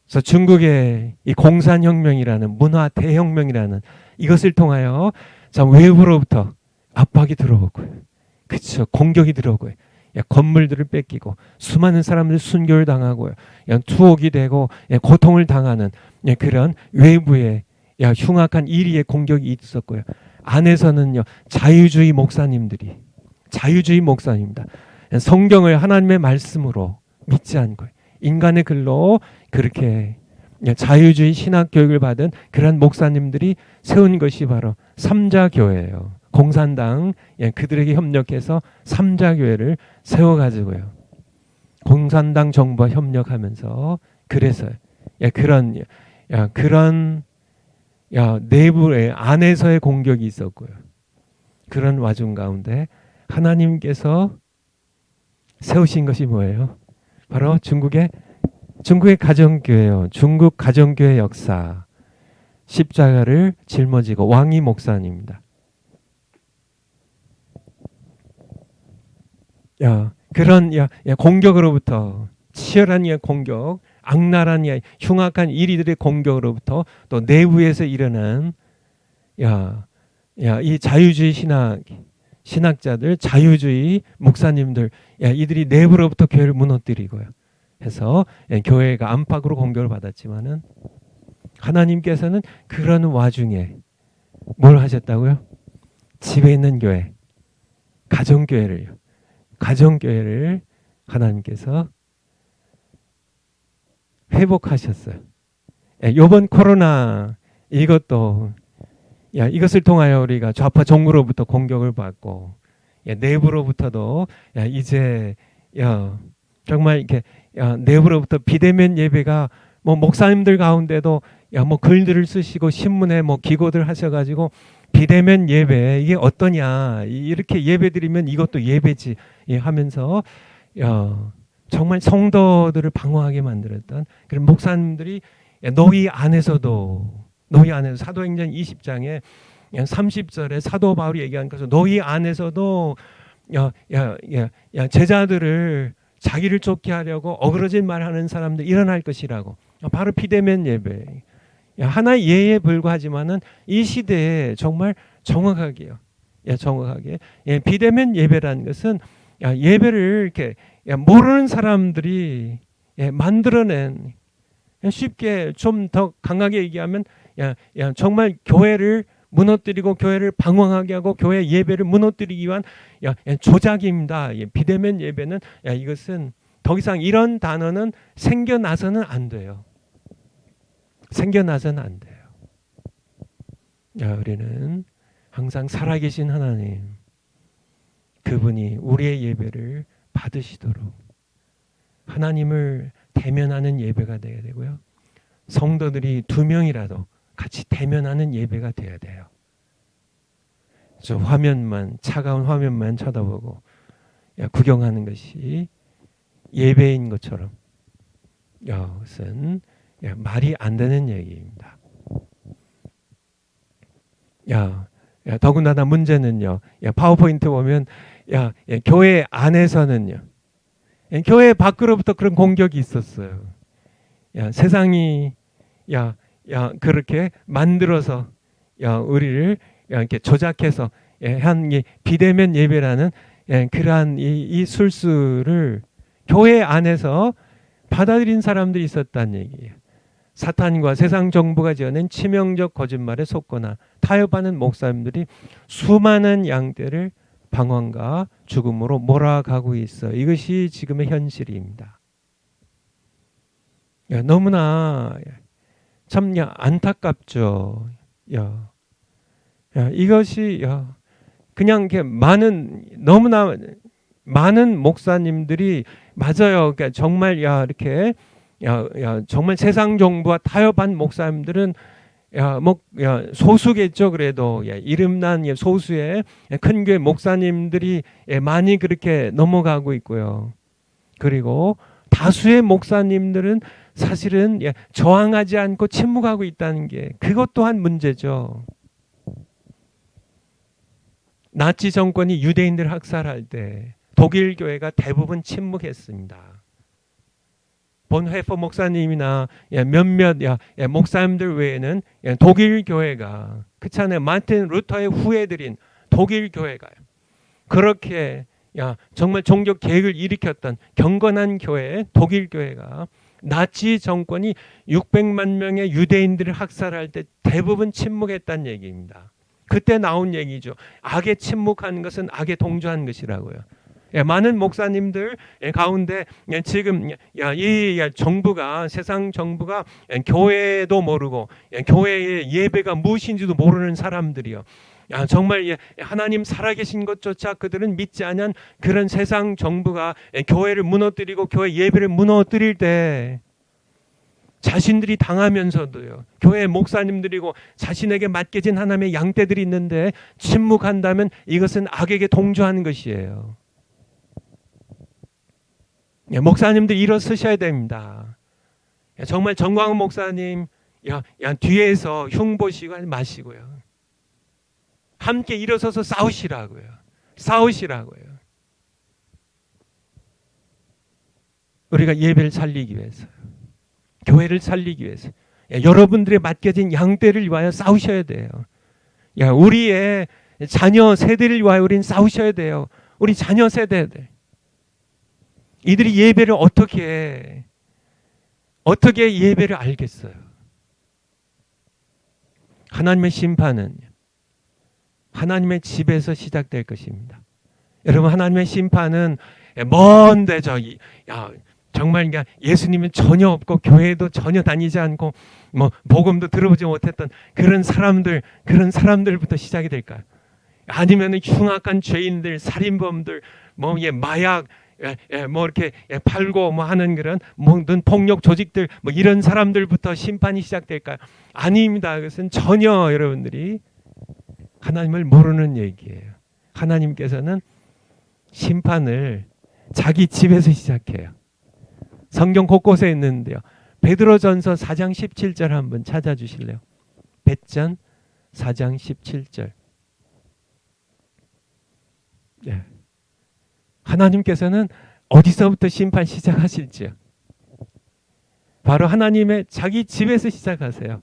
그래서 중국의 이 공산혁명이라는 문화 대혁명이라는 이것을 통하여 참 외부로부터 압박이 들어오고요. 그렇죠. 공격이 들어오고요. 건물들을 뺏기고 수많은 사람들 순교를 당하고요. 투옥이 되고 고통을 당하는 그런 외부의 흉악한 이리의 공격이 있었고요. 안에서는요. 자유주의 목사님입니다. 성경을 하나님의 말씀으로 믿지 않고 인간의 글로 그렇게 자유주의 신학 교육을 받은 그런 목사님들이 세운 것이 바로 삼자교회예요. 공산당 그들에게 협력해서 삼자교회를 세워가지고요. 공산당 정부와 협력하면서 그래서 그런 내부의 안에서의 공격이 있었고요. 그런 와중 가운데 하나님께서 세우신 것이 뭐예요? 바로 중국의 가정교회요. 중국 가정교회 역사 십자가를 짊어지고 왕이 목사님입니다. 그런 공격으로부터 치열한 공격, 악랄한 흉악한 이리들의 공격으로부터 또 내부에서 일어난 이 자유주의 신학자들, 자유주의 목사님들 이들이 내부로부터 교회를 무너뜨리고요. 해서 교회가 안팎으로 공격을 받았지만은 하나님께서는 그런 와중에 뭘 하셨다고요? 집에 있는 교회, 가정교회를 하나님께서 회복하셨어요. 이번 코로나 이것도 이것을 통하여 우리가 좌파 정부로부터 공격을 받고 내부로부터도 이제 정말 이렇게 내부로부터 비대면 예배가 뭐 목사님들 가운데도 뭐 글들을 쓰시고 신문에 뭐 기고들 하셔가지고 비대면 예배 이게 어떠냐 이렇게 예배 드리면 이것도 예배지 하면서 정말 성도들을 방황하게 만들었던 그런 목사님들이 너희 안에서 사도행전 20장에 30절에 사도 바울이 얘기한 것은 너희 안에서도 제자들을 자기를 쫓게 하려고 어그러진 말하는 사람들 일어날 것이라고. 바로 비대면 예배. 하나의 예에 불과하지만은 이 시대에 정말 정확하게요. 정확하게 비대면 예배라는 것은 예배를 이렇게 모르는 사람들이 만들어낸 쉽게 좀 더 강하게 얘기하면 정말 교회를 무너뜨리고 교회를 방황하게 하고 교회 예배를 무너뜨리기 위한 조작입니다. 비대면 예배는 이것은 더 이상 이런 단어는 생겨나서는 안 돼요. 생겨나서는 안 돼요. 우리는 항상 살아계신 하나님 그분이 우리의 예배를 받으시도록 하나님을 대면하는 예배가 되어야 되고요. 성도들이 2명이라도 같이 대면하는 예배가 되어야 돼요. 저 차가운 화면만 쳐다보고 구경하는 것이 예배인 것처럼 이것은 말이 안 되는 얘기입니다. 더군다나 문제는요. 파워포인트 보면 교회 안에서는요. 교회 밖으로부터 그런 공격이 있었어요. 세상이 그렇게 만들어서 우리를 이렇게 조작해서 한 비대면 예배라는 그러한 이 술수를 교회 안에서 받아들인 사람들이 있었다는 얘기예요. 사탄과 세상 정부가 지어낸 치명적 거짓말에 속거나 타협하는 목사님들이 수많은 양떼를 방황과 죽음으로 몰아가고 있어. 이것이 지금의 현실입니다. 너무나 참 안타깝죠. 이것이 그냥 이렇게 너무나 많은 목사님들이 맞아요. 그러니까 정말 이렇게 정말 세상 정부와 타협한 목사님들은 소수겠죠. 그래도 이름난 소수의 큰 교회 목사님들이 많이 그렇게 넘어가고 있고요. 그리고 다수의 목사님들은 사실은 저항하지 않고 침묵하고 있다는 게 그것 또한 문제죠. 나치 정권이 유대인들 학살할 때 독일 교회가 대부분 침묵했습니다. 본회퍼 목사님이나 몇몇 목사님들 외에는 독일 교회가 그렇잖아요. 마틴 루터의 후예들인 독일 교회가요. 그렇게 정말 종교 계획을 일으켰던 경건한 교회 독일 교회가 나치 정권이 600만 명의 유대인들을 학살할 때 대부분 침묵했다는 얘기입니다. 그때 나온 얘기죠. 악에 침묵하는 것은 악에 동조한 것이라고요. 많은 목사님들 가운데 지금 이 정부가 세상 정부가 교회도 모르고 교회의 예배가 무엇인지도 모르는 사람들이요. 정말 하나님 살아계신 것조차 그들은 믿지 않은 그런 세상 정부가 교회를 무너뜨리고 교회 예배를 무너뜨릴 때 자신들이 당하면서도요. 교회 목사님들이고 자신에게 맡겨진 하나님의 양떼들이 있는데 침묵한다면 이것은 악에게 동조하는 것이에요. 목사님들 일어서셔야 됩니다. 정말 정광훈 목사님 뒤에서 흉보시고 하지 마시고요. 함께 일어서서 싸우시라고요. 우리가 예배를 살리기 위해서, 교회를 살리기 위해서 여러분들의 맡겨진 양떼를 위하여 싸우셔야 돼요. 우리의 자녀 세대를 위하여 우리는 싸우셔야 돼요. 우리 자녀 세대들. 이들이 예배를 어떻게 예배를 알겠어요? 하나님의 심판은 하나님의 집에서 시작될 것입니다. 여러분, 하나님의 심판은 먼데 저기 정말 그러니까 예수님은 전혀 없고 교회도 전혀 다니지 않고 뭐 복음도 들어보지 못했던 그런 사람들부터 시작이 될까요? 아니면은 흉악한 죄인들, 살인범들, 뭐 마약, 뭐 이렇게 팔고 뭐 하는 그런 모든 폭력 조직들, 뭐 이런 사람들부터 심판이 시작될까요? 아닙니다. 그것은 전혀 여러분들이 하나님을 모르는 얘기예요. 하나님께서는 심판을 자기 집에서 시작해요. 성경 곳곳에 있는데요. 베드로전서 4장 17절 한번 찾아주실래요? 베전 4장 17절. 예. 하나님께서는 어디서부터 심판 시작하실지요? 바로 하나님의 자기 집에서 시작하세요.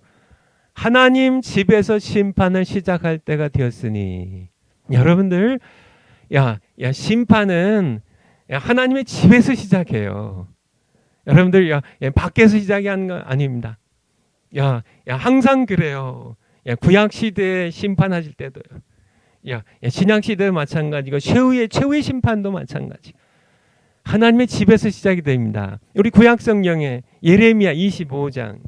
하나님 집에서 심판을 시작할 때가 되었으니 여러분들 심판은 하나님의 집에서 시작해요. 여러분들 밖에서 시작이 하는 건 아닙니다. 항상 그래요. 구약 시대에 심판하실 때도요. 신약 시대도 마찬가지고 최후의 심판도 마찬가지. 하나님의 집에서 시작이 됩니다. 우리 구약 성경에 예레미야 25장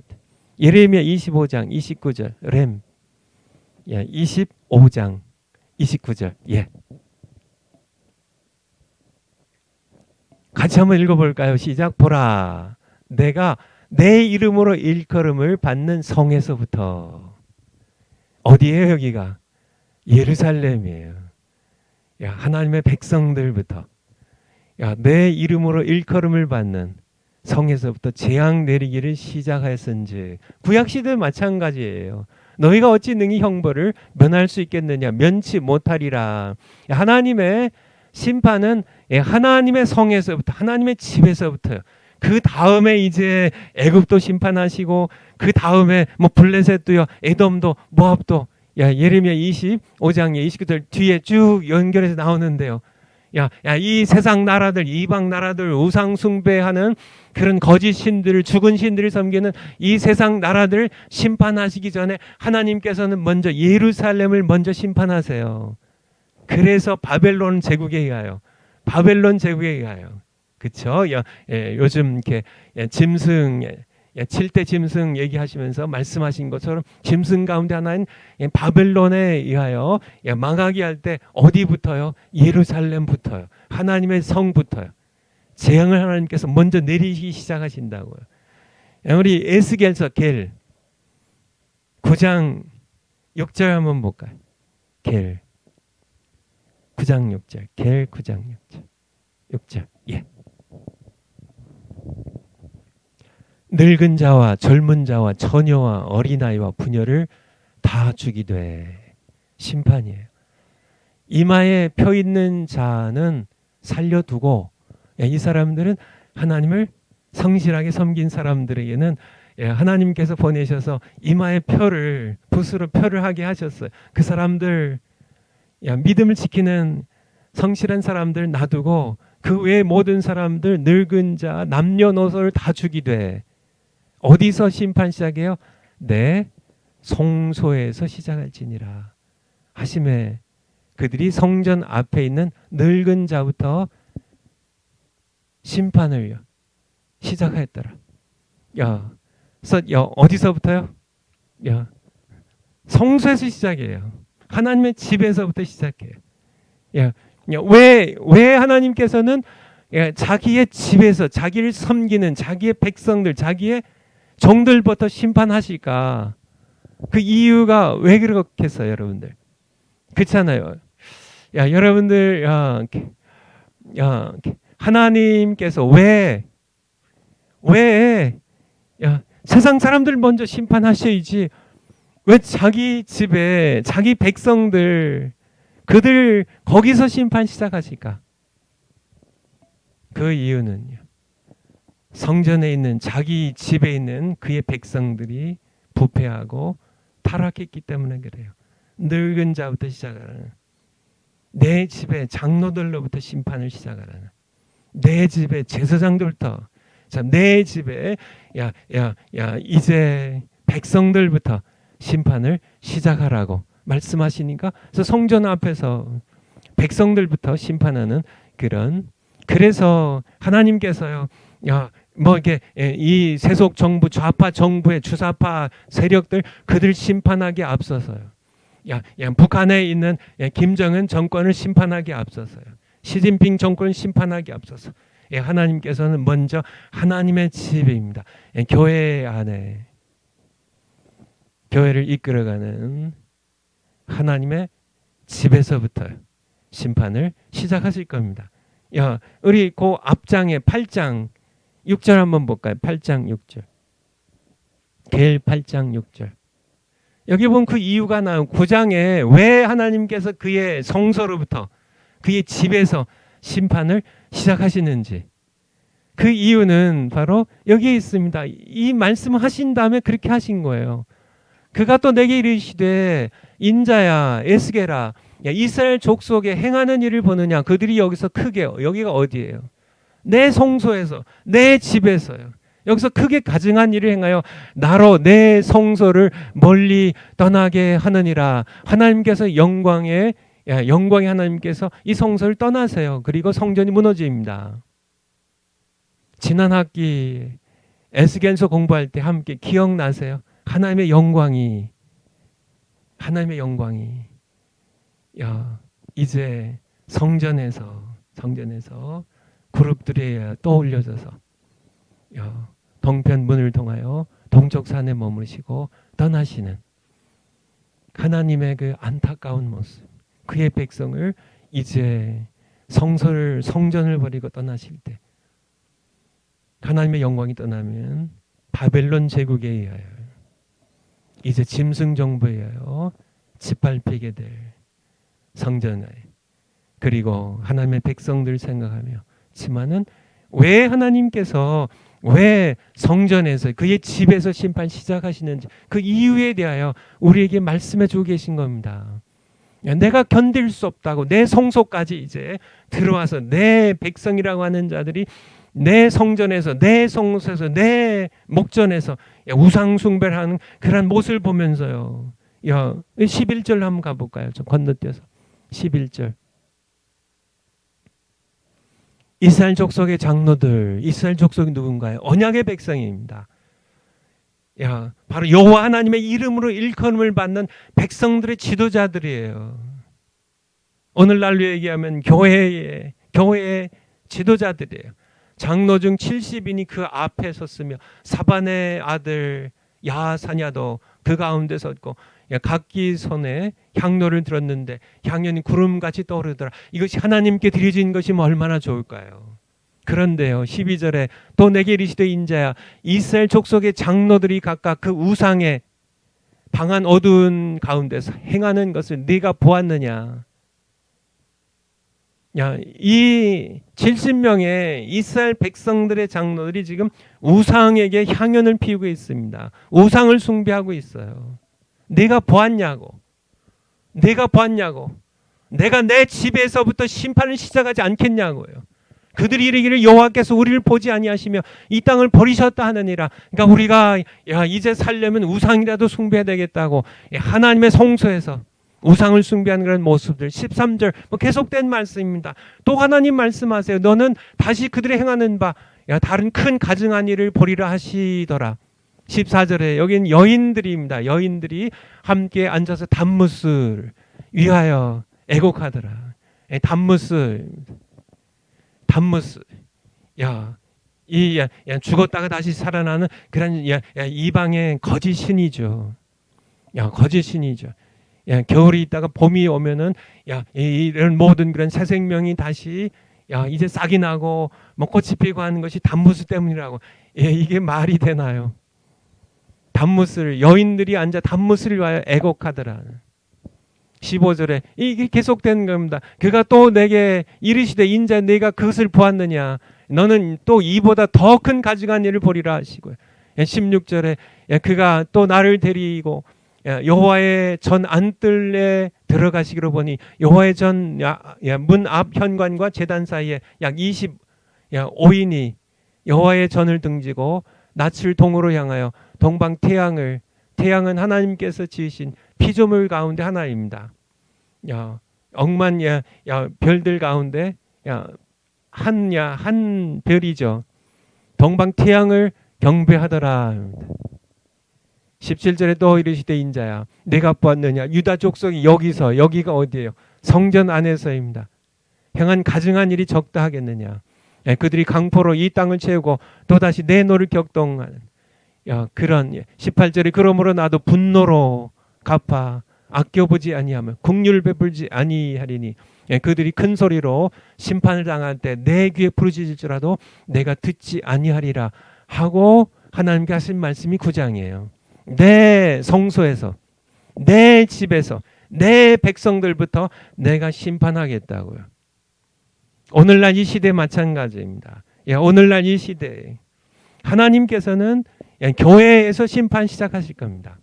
29절 렘 25장 29절 같이 한번 읽어볼까요? 시작. 보라, 내가 내 이름으로 일컬음을 받는 성에서부터. 어디예요 여기가? 예루살렘이에요. 하나님의 백성들부터 내 이름으로 일컬음을 받는 성에서부터 재앙 내리기를 시작하였은지. 구약시대 마찬가지예요. 너희가 어찌 능히 형벌을 면할 수 있겠느냐? 면치 못하리라. 하나님의 심판은 하나님의 성에서부터, 하나님의 집에서부터요. 그 다음에 이제 애굽도 심판하시고, 그 다음에 뭐 블레셋도요, 에돔도, 모압도, 예레미야 25장에 29절 뒤에 쭉 연결해서 나오는데요. 이 세상 나라들, 이방 나라들, 우상 숭배하는 그런 거짓 신들을, 죽은 신들을 섬기는 이 세상 나라들 심판하시기 전에 하나님께서는 먼저 예루살렘을 먼저 심판하세요. 그래서 바벨론 제국에 의하여, 그쵸? 요즘 이렇게 짐승, 7대 짐승 얘기하시면서 말씀하신 것처럼 짐승 가운데 하나인 바벨론에 의하여 망하게 할 때 어디부터요? 예루살렘부터요. 하나님의 성부터요. 재앙을 하나님께서 먼저 내리기 시작하신다고요. 우리 에스겔서 겔 9장 6절 한번 볼까요? 겔 9장 6절. 겔 9장 6절. 늙은 자와 젊은 자와 처녀와 어린아이와 부녀를 다 죽이되. 심판이에요. 이마에 펴 있는 자는 살려두고, 이 사람들은 하나님을 성실하게 섬긴 사람들에게는 하나님께서 보내셔서 이마에 표를, 붓으로 표를 하게 하셨어요. 그 사람들, 믿음을 지키는 성실한 사람들 놔두고 그 외의 모든 사람들, 늙은 자, 남녀노소를 다 죽이되. 어디서 심판 시작해요? 내 성소에서 시작할지니라 하심에, 그들이 성전 앞에 있는 늙은 자부터 심판을 시작하였더라. 그래서 어디서부터요? 성소에서 시작해요. 하나님의 집에서부터 시작해요. 왜 하나님께서는 자기의 집에서 자기를 섬기는 자기의 백성들, 자기의 종들부터 심판하실까? 그 이유가 왜 그렇겠어요, 여러분들? 그렇잖아요. 여러분들, 하나님께서 왜 세상 사람들 먼저 심판하셔야지 왜 자기 집에 자기 백성들, 그들 거기서 심판 시작하실까? 그 이유는요, 성전에 있는, 자기 집에 있는 그의 백성들이 부패하고 타락했기 때문에 그래요. 늙은 자부터 시작하라는, 내 집에 장로들로부터 심판을 시작하라는, 내 집에 제사장들부터, 내 집에 이제 백성들부터 심판을 시작하라고 말씀하시니까, 그래서 성전 앞에서 백성들부터 심판하는 그런 그래서 하나님께서요, 이게 이 세속 정부, 좌파 정부의 주사파 세력들 그들 심판하기 앞서서요. 북한에 있는 김정은 정권을 심판하기 앞서서요. 시진핑 정권을 심판하기 앞서서 하나님께서는 먼저 하나님의 집입니다. 교회 안에 교회를 이끌어가는 하나님의 집에서부터 심판을 시작하실 겁니다. 우리 그 앞장에 8장 6절 한번 볼까요? 8장 6절. 계일 8장 6절. 여기 보면 그 이유가 나와요. 9장에 왜 하나님께서 그의 성소로부터 그의 집에서 심판을 시작하시는지. 그 이유는 바로 여기에 있습니다. 이 말씀을 하신 다음에 그렇게 하신 거예요. 그가 또 내게 이르시되 인자야 에스게라 이스라엘 족속에 행하는 일을 보느냐. 그들이 여기서 크게, 여기가 어디예요? 내 성소에서, 내 집에서요. 여기서 크게 가증한 일을 행하여 나로 내 성소를 멀리 떠나게 하느니라. 하나님께서 영광의 하나님께서 이 성소를 떠나세요. 그리고 성전이 무너집니다. 지난 학기 에스겔서 공부할 때 함께 기억나세요? 하나님의 영광이 이제 성전에서 그룹들이 떠올려져서 동편 문을 통하여 동쪽 산에 머무르시고 떠나시는 하나님의 그 안타까운 모습, 그의 백성을 이제 성전을 버리고 떠나실 때 하나님의 영광이 떠나면 바벨론 제국에 의하여 이제 짐승 정부에 의하여 짓밟히게 될 성전에, 그리고 하나님의 백성들 생각하지만은 왜 하나님께서 왜 성전에서 그의 집에서 심판 시작하시는지 그 이유에 대하여 우리에게 말씀해 주고 계신 겁니다. 내가 견딜 수 없다고 내 성소까지 이제 들어와서 내 백성이라고 하는 자들이 내 성전에서, 내 성소에서, 내 목전에서 우상 숭배를 하는 그런 모습을 보면서요. 11절 한번 가볼까요? 좀 건너뛰어서 11절. 이스라엘 족속의 장로들, 이스라엘 족속이 누군가요? 언약의 백성입니다. 바로 여호와 하나님의 이름으로 일컬음을 받는 백성들의 지도자들이에요. 오늘날로 얘기하면 교회의 지도자들이에요. 장로 중 70인이 그 앞에 섰으며 사반의 아들 야사냐도 그 가운데 섰고 각기 손에 향로를 들었는데 향연이 구름같이 떠오르더라. 이것이 하나님께 드려진 것이면 얼마나 좋을까요? 그런데요 12절에 또 내게 이르시되 인자야 이스라엘 족속의 장로들이 각각 그 우상의 방한 어두운 가운데서 행하는 것을 네가 보았느냐. 이 70명의 이스라엘 백성들의 장로들이 지금 우상에게 향연을 피우고 있습니다. 우상을 숭배하고 있어요. 내가 보았냐고. 내가 내 집에서부터 심판을 시작하지 않겠냐고요. 그들이 이르기를 여호와께서 우리를 보지 아니하시며 이 땅을 버리셨다 하느니라. 그러니까 우리가 이제 살려면 우상이라도 숭배해야 되겠다고 하나님의 성소에서 우상을 숭배하는 그런 모습들. 13절 계속된 말씀입니다. 또 하나님 말씀하세요. 너는 다시 그들이 행하는 바 다른 큰 가증한 일을 보리라 하시더라. 14절에 여기는 여인들입니다. 여인들이 함께 앉아서 단무스를 위하여 애곡하더라. 단무스. 죽었다가 다시 살아나는 그런 이방의 거짓 신이죠. 거짓 신이죠. 겨울이 있다가 봄이 오면은 이런 모든 그런 새 생명이 다시 이제 싹이 나고 꽃이 피고 하는 것이 단무스 때문이라고. 이게 말이 되나요? 단무스를 여인들이 앉아 단무스를 위하여 애곡하더라. 15절에 이게 계속된 겁니다. 그가 또 내게 이르시되 인자 내가 그것을 보았느냐. 너는 또 이보다 더 큰 가증한 일을 보리라 하시고요. 16절에 그가 또 나를 데리고 여호와의 전 안뜰에 들어가시기로 보니 여호와의 전 문 앞 현관과 제단 사이에 약 25인이 여호와의 전을 등지고 낯을 동으로 향하여 동방 태양은 하나님께서 지으신 피조물 가운데 하나입니다. 억만 별들 가운데 한 별이죠. 동방 태양을 경배하더라. 17절에 또 이르시되 인자야 내가 보았느냐 유다 족속이 여기가 어디예요? 성전 안에서입니다. 행한 가증한 일이 적다 하겠느냐. 그들이 강포로 이 땅을 채우고 또다시 내 노를 격동하는 그런 18절에 그러므로 나도 분노로 갚아 아껴보지 아니하며 긍휼 베풀지 아니하리니 그들이 큰 소리로 심판을 당할 때 내 귀에 부르짖을지라도 내가 듣지 아니하리라 하고 하나님께 하신 말씀이 9장이에요. 내 성소에서 내 집에서 내 백성들부터 내가 심판하겠다고요. 오늘날 이 시대 마찬가지입니다. 오늘날 이 시대에 하나님께서는 교회에서 심판 시작하실 겁니다.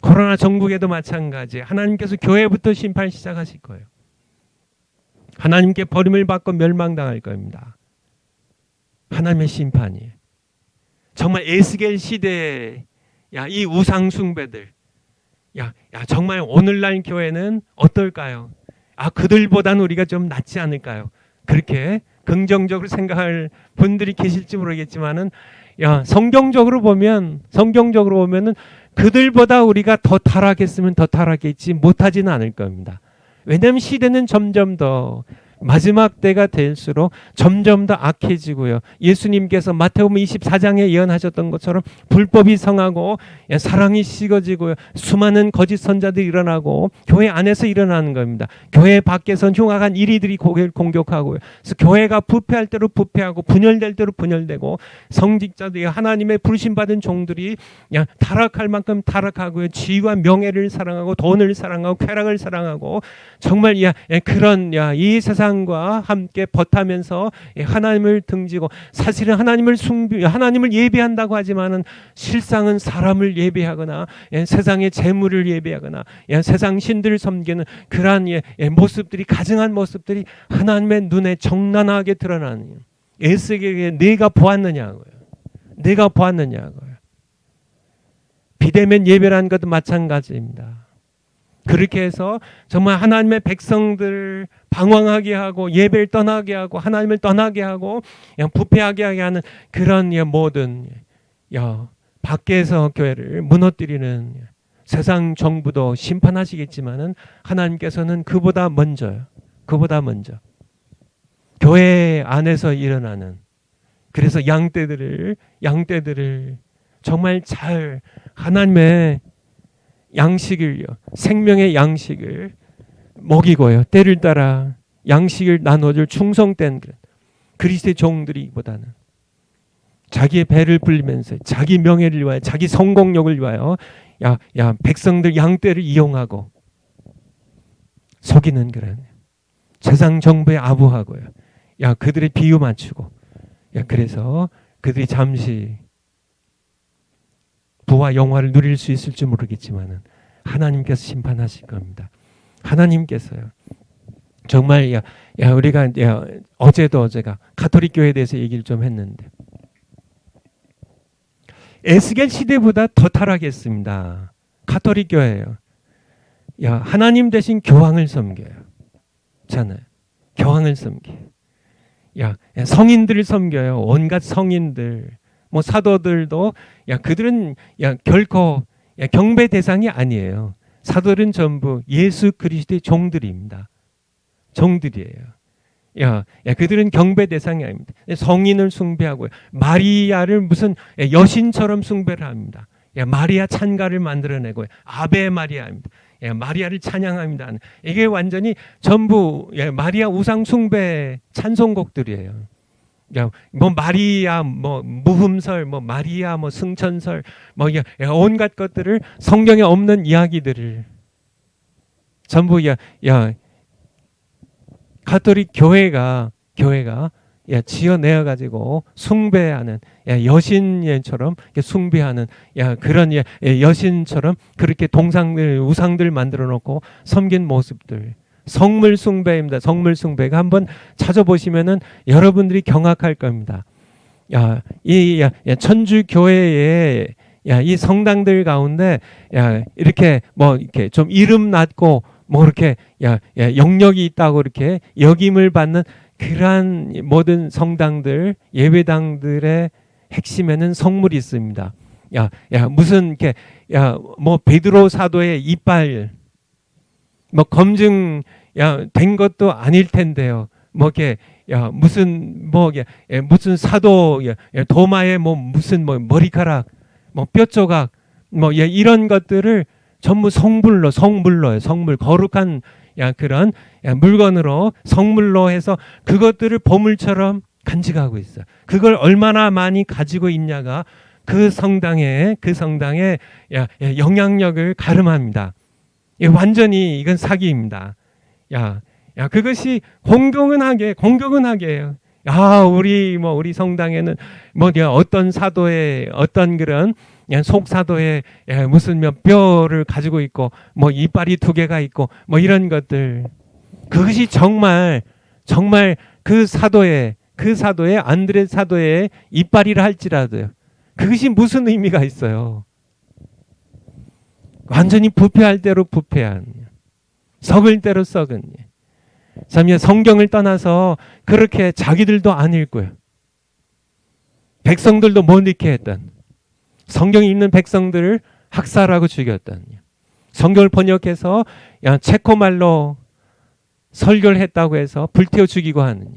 코로나 전국에도 마찬가지. 하나님께서 교회부터 심판 시작하실 거예요. 하나님께 버림을 받고 멸망당할 겁니다. 하나님의 심판이. 정말 에스겔 시대에 이 우상 숭배들. 정말 오늘날 교회는 어떨까요? 그들보다는 우리가 좀 낫지 않을까요? 그렇게 긍정적으로 생각할 분들이 계실지 모르겠지만은 성경적으로 보면은 그들보다 우리가 더 타락했으면 더 타락했지 못하지는 않을 겁니다. 왜냐하면 시대는 점점 더 마지막 때가 될수록 점점 더 악해지고요. 예수님께서 마태복음 24장에 예언하셨던 것처럼 불법이 성하고 사랑이 식어지고요. 수많은 거짓 선자들이 일어나고 교회 안에서 일어나는 겁니다. 교회 밖에선 흉악한 이리들이 교회를 공격하고요. 그래서 교회가 부패할 대로 부패하고 분열될 대로 분열되고 성직자들이 하나님의 부르심받은 종들이 타락할 만큼 타락하고요. 지위와 명예를 사랑하고 돈을 사랑하고 쾌락을 사랑하고 정말 그런 이 세상 과 함께 버타면서 하나님을 등지고 사실은 하나님을 예배한다고 하지만은 실상은 사람을 예배하거나 세상의 재물을 예배하거나 세상 신들을 섬기는 그러한 모습들이 가증한 모습들이 하나님의 눈에 정난하게 드러나는 에스겔에게 내가 보았느냐고요. 내가 보았느냐고요. 비대면 예배라는 것도 마찬가지입니다. 그렇게 해서 정말 하나님의 백성들 방황하게 하고 예배를 떠나게 하고 하나님을 떠나게 하고 부패하게 하는 그런 모든 밖에서 교회를 무너뜨리는 세상 정부도 심판하시겠지만은 하나님께서는 그보다 먼저 교회 안에서 일어나는 그래서 양떼들을 정말 잘 하나님의 양식을요, 생명의 양식을 먹이고요, 때를 따라 양식을 나눠줄 충성된 그리스도의 종들이보다는 자기의 배를 불리면서 자기 명예를 위하여 자기 성공력을 위하여 백성들 양떼를 이용하고 속이는 그런 세상 정부에 아부하고요, 그들의 비유 맞추고 그래서 그들이 잠시 부와 영화를 누릴 수 있을지 모르겠지만은 하나님께서 심판하실 겁니다. 하나님께서요. 정말 우리가 어제가 가톨릭 교회에 대해서 얘기를 좀 했는데 에스겔 시대보다 더 타락했습니다. 가톨릭 교회예요. 하나님 대신 교황을 섬겨요. 잖아요. 교황을 섬겨요. 성인들을 섬겨요. 온갖 성인들. 사도들도 그들은 결코 경배 대상이 아니에요. 사도들은 전부 예수 그리스도의 종들입니다. 종들이에요. 그들은 경배 대상이 아닙니다. 성인을 숭배하고요. 마리아를 무슨 여신처럼 숭배를 합니다. 마리아 찬가를 만들어내고요. 아베 마리아입니다. 마리아를 찬양합니다. 이게 완전히 전부 마리아 우상 숭배 찬송곡들이에요. 마리아 무흠설 마리아 승천설 온갖 것들을 성경에 없는 이야기들을 전부 가톨릭 교회가 지어내어 가지고 숭배하는 여신처럼 숭배하는 그런 여신처럼 그렇게 동상들 우상들 만들어 놓고 섬긴 모습들 성물 숭배입니다. 성물 숭배가 한번 찾아보시면은 여러분들이 경악할 겁니다. 이 천주 교회의 이 성당들 가운데 이렇게 이렇게 좀 이름 낮고 이렇게 영역이 있다고 이렇게 역임을 받는 그러한 모든 성당들, 예배당들의 핵심에는 성물이 있습니다. 무슨 이렇게 뭐 베드로 사도의 이빨 뭐 검증 된 것도 아닐 텐데요. 뭐 이렇게 무슨 뭐 무슨 사도 도마의 뭐 무슨 뭐 머리카락 뭐 뼈조각 뭐 이런 것들을 전부 성물로요. 성물 거룩한 그런 물건으로 성물로 해서 그것들을 보물처럼 간직하고 있어요. 그걸 얼마나 많이 가지고 있냐가 그 성당의 영향력을 가름합니다. 완전히 이건 사기입니다. 그것이 공경은 하게요. 우리 성당에는 뭐 어떤 사도의 어떤 그런 속사도의 무슨 몇 뼈를 가지고 있고 뭐 이빨이 2개가 있고 뭐 이런 것들, 그것이 정말 그 사도의 안드레 사도의 이빨이라 할지라도요, 그것이 무슨 의미가 있어요? 완전히 부패할 대로 부패한, 썩을 대로 썩은. 성경을 떠나서 그렇게 자기들도 안 읽고요, 백성들도 못 읽게 했던, 성경 읽는 백성들을 학살하고 죽였던, 성경을 번역해서 체코말로 설교를 했다고 해서 불태워 죽이고 하는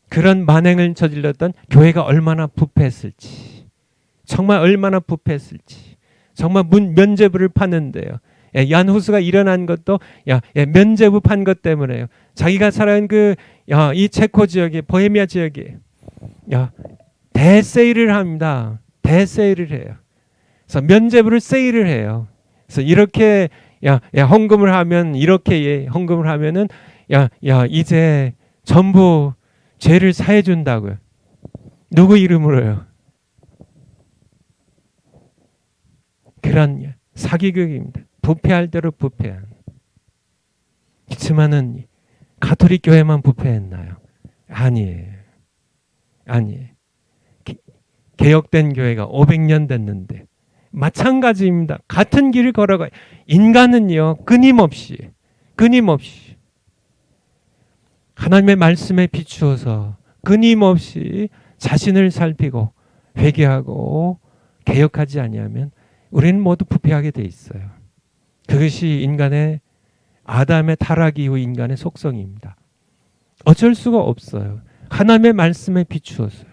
그런 만행을 저질렀던 교회가 얼마나 부패했을지, 정말 얼마나 부패했을지. 정말 면죄부를 파는데요. 얀후스가 일어난 것도 면죄부 판 것 때문에요. 자기가 살아온 이 체코 지역에, 보헤미아 지역에 대세일을 합니다. 대세일을 해요. 그래서 면죄부를 세일을 해요. 그래서 이렇게 헌금을 하면, 이렇게 헌금을 하면은 이제 전부 죄를 사해 준다고요. 누구 이름으로요? 그런 사기극입니다. 부패할 대로 부패한. 그렇지만은 가톨릭 교회만 부패했나요? 아니에요. 개혁된 교회가 500년 됐는데 마찬가지입니다. 같은 길을 걸어가요. 인간은요, 끊임없이 하나님의 말씀에 비추어서 끊임없이 자신을 살피고 회개하고 개혁하지 아니하면 우리는 모두 부패하게 돼 있어요. 그것이 인간의, 아담의 타락 이후 인간의 속성입니다. 어쩔 수가 없어요. 하나님의 말씀에 비추어서요.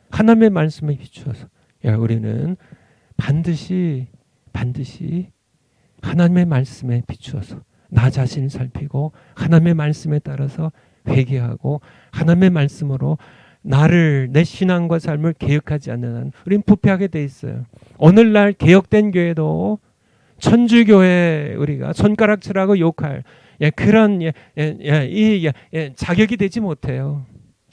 하나님의 말씀에 비추어서 우리는 반드시 하나님의 말씀에 비추어서 나 자신을 살피고 하나님의 말씀에 따라서 회개하고 하나님의 말씀으로 내 신앙과 삶을 개혁하지 않는 한 우리는 부패하게 돼 있어요. 오늘날 개혁된 교회도 천주교회 우리가 손가락질하고 욕할 그런 자격이 되지 못해요.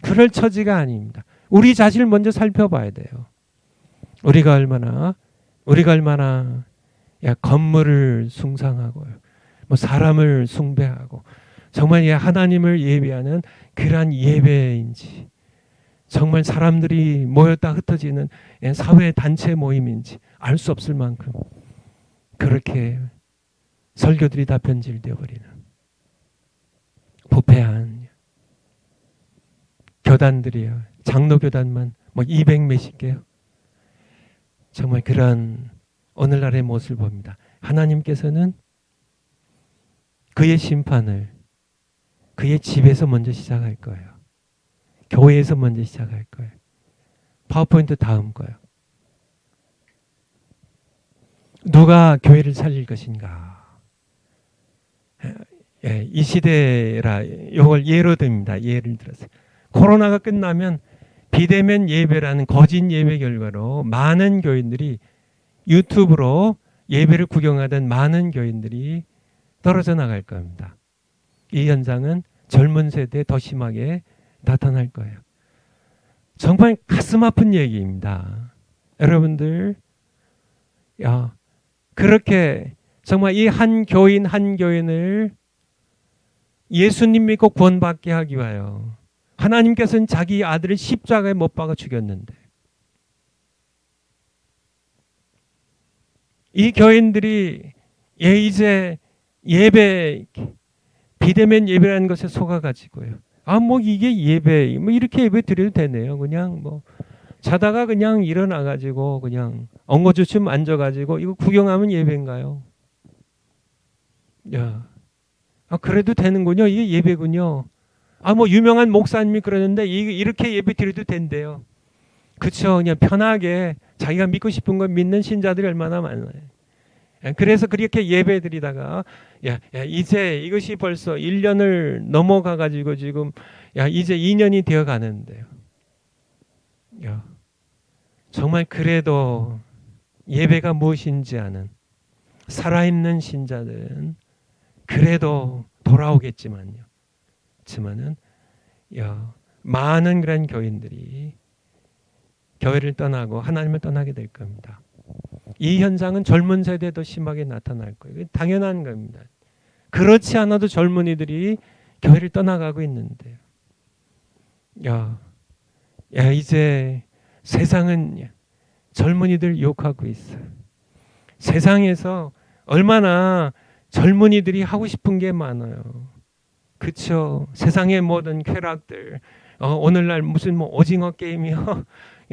그럴 처지가 아닙니다. 우리 자신을 먼저 살펴봐야 돼요. 우리가 얼마나 건물을 숭상하고요, 뭐 사람을 숭배하고 정말 하나님을 예배하는 그러한 예배인지, 정말 사람들이 모였다 흩어지는 사회 단체 모임인지 알 수 없을 만큼 그렇게 설교들이 다 변질되어 버리는 부패한 교단들이요. 장로교단만 뭐 200 몇십 개요. 정말 그런 오늘날의 모습을 봅니다. 하나님께서는 그의 심판을 그의 집에서 먼저 시작할 거예요. 교회에서 먼저 시작할 거예요. 파워포인트 다음 거예요. 누가 교회를 살릴 것인가? 이 시대라 이걸 예로 듭니다. 예를 들어서 코로나가 끝나면 비대면 예배라는 거짓 예배 결과로 많은 교인들이, 유튜브로 예배를 구경하던 많은 교인들이 떨어져 나갈 겁니다. 이 현상은 젊은 세대에 더 심하게 나타날 거예요. 정말 가슴 아픈 얘기입니다. 여러분들, 그렇게 정말 이 한 교인을 예수님 믿고 구원받게 하기 위하여 하나님께서는 자기 아들을 십자가에 못 박아 죽였는데, 이 교인들이 이제 비대면 예배라는 것에 속아가지고요, 아, 뭐 이게 예배, 뭐 이렇게 예배 드려도 되네요. 그냥 뭐 자다가 그냥 일어나가지고 그냥 엉거주춤 앉아가지고 이거 구경하면 예배인가요? 야, 아 그래도 되는군요. 이게 예배군요. 아, 뭐 유명한 목사님이 그러는데 이렇게 예배 드려도 된대요. 그쵸? 그냥 편하게 자기가 믿고 싶은 거 믿는 신자들이 얼마나 많아요. 그래서 그렇게 예배 드리다가 이제 이것이 벌써 1년을 넘어가 가지고 지금 이제 2년이 되어 가는데요. 야, 정말 그래도 예배가 무엇인지 아는 살아있는 신자들은 그래도 돌아오겠지만요. 그렇지만은 많은 그런 교인들이 교회를 떠나고 하나님을 떠나게 될 겁니다. 이 현상은 젊은 세대도 심하게 나타날 거예요. 당연한 겁니다. 그렇지 않아도 젊은이들이 교회를 떠나가고 있는데요. 이제 세상은 젊은이들 욕하고 있어요. 세상에서 얼마나 젊은이들이 하고 싶은 게 많아요. 그쵸? 세상의 모든 쾌락들, 오늘날 무슨 뭐 오징어 게임이요,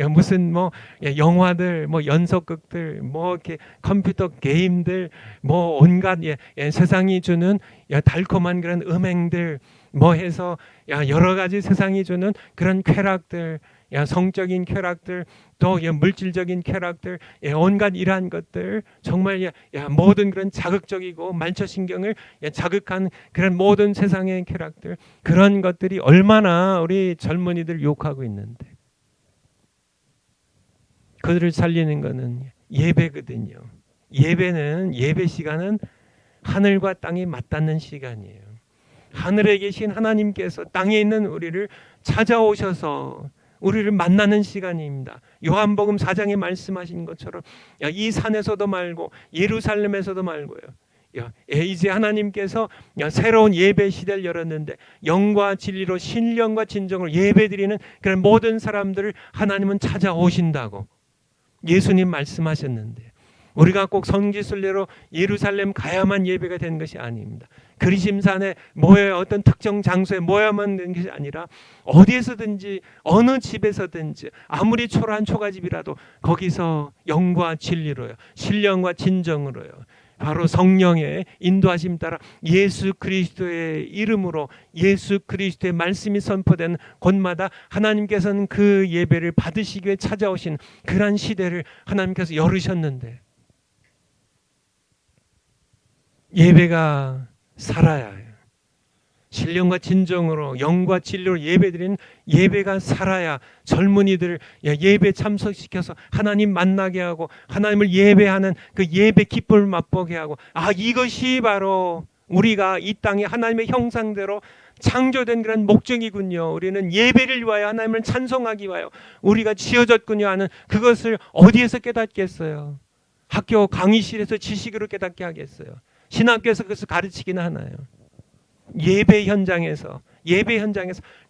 무슨 뭐 영화들, 뭐 연속극들, 뭐 이렇게 컴퓨터 게임들, 뭐 온갖 세상이 주는 달콤한 그런 음행들, 뭐 해서 여러 가지 세상이 주는 그런 쾌락들, 성적인 쾌락들, 또 물질적인 쾌락들, 온갖 이러한 것들, 정말 모든 그런 자극적이고 만초신경을 자극한 그런 모든 세상의 쾌락들, 그런 것들이 얼마나 우리 젊은이들 욕하고 있는데, 그들을 살리는 것은 예배거든요. 예배 시간은 하늘과 땅이 맞닿는 시간이에요. 하늘에 계신 하나님께서 땅에 있는 우리를 찾아오셔서 우리를 만나는 시간입니다. 요한복음 4장에 말씀하신 것처럼 이 산에서도 말고 예루살렘에서도 말고요. 이제 하나님께서 새로운 예배 시대를 열었는데 영과 진리로 신령과 진정으로 예배드리는 그런 모든 사람들을 하나님은 찾아오신다고 예수님 말씀하셨는데, 우리가 꼭 성지순례로 예루살렘 가야만 예배가 되는 것이 아닙니다. 그리심산에 모여 어떤 특정 장소에 모여만 되는 것이 아니라 어디에서든지 어느 집에서든지 아무리 초라한 초가집이라도 거기서 영과 진리로요, 신령과 진정으로요, 바로 성령의 인도하심 따라 예수 그리스도의 이름으로 예수 그리스도의 말씀이 선포된 곳마다 하나님께서는 그 예배를 받으시기 위해 찾아오신 그러한 시대를 하나님께서 열으셨는데, 예배가 살아야 해요. 신령과 진정으로 영과 진리로 예배드리는 예배가 살아야 젊은이들 예배 참석시켜서 하나님 만나게 하고 하나님을 예배하는 그 예배 기쁨을 맛보게 하고, 이것이 바로 우리가 이 땅에 하나님의 형상대로 창조된 그런 목적이군요. 우리는 예배를 위하여 하나님을 찬송하기 위하여 우리가 지어졌군요 하는 그것을 어디에서 깨닫겠어요? 학교 강의실에서 지식으로 깨닫게 하겠어요? 신학교에서 그것을 가르치기는 하나요? 예배 현장에서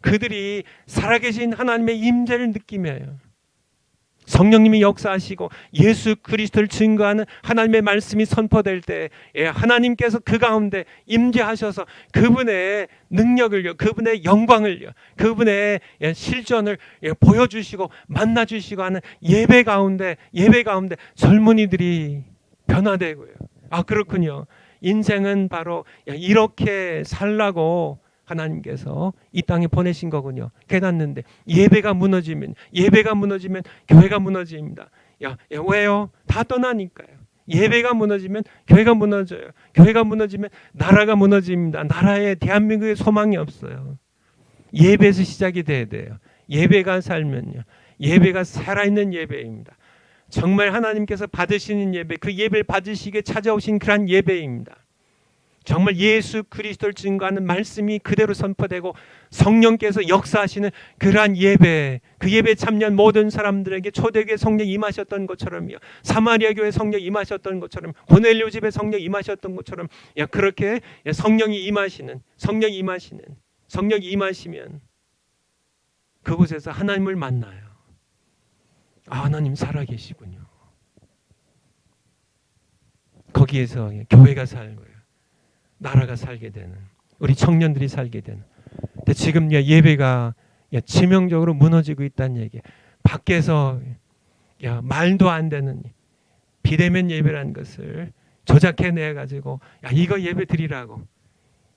그들이 살아계신 하나님의 임재를 느끼며요. 성령님이 역사하시고 예수 그리스도를 증거하는 하나님의 말씀이 선포될 때 하나님께서 그 가운데 임재하셔서 그분의 능력을요, 그분의 영광을요, 그분의 실존을 보여주시고 만나주시고 하는 예배 가운데 젊은이들이 변화되고요. 그렇군요. 인생은 바로 이렇게 살라고 하나님께서 이 땅에 보내신 거군요. 깨닫는데 예배가 무너지면 교회가 무너집니다. 왜요? 다 떠나니까요. 예배가 무너지면 교회가 무너져요. 교회가 무너지면 나라가 무너집니다. 나라에 대한민국에 소망이 없어요. 예배에서 시작이 돼야 돼요. 예배가 살면요, 예배가 살아있는 예배입니다. 정말 하나님께서 받으시는 예배, 그 예배를 받으시기에 찾아오신 그러한 예배입니다. 정말 예수 그리스도를 증거하는 말씀이 그대로 선포되고 성령께서 역사하시는 그러한 예배, 그 예배에 참여한 모든 사람들에게 초대교회 성령 임하셨던 것처럼요, 사마리아 교회 성령 임하셨던 것처럼, 고넬료 집에 성령 임하셨던 것처럼, 그렇게 성령이 임하시면 그곳에서 하나님을 만나요. 하나님 살아계시군요. 거기에서 교회가 살고요, 나라가 살게 되는, 우리 청년들이 살게 되는 근데 지금 예배가 치명적으로 무너지고 있다는 얘기예요. 밖에서 말도 안 되는 비대면 예배라는 것을 조작해내 가지고 이거 예배 드리라고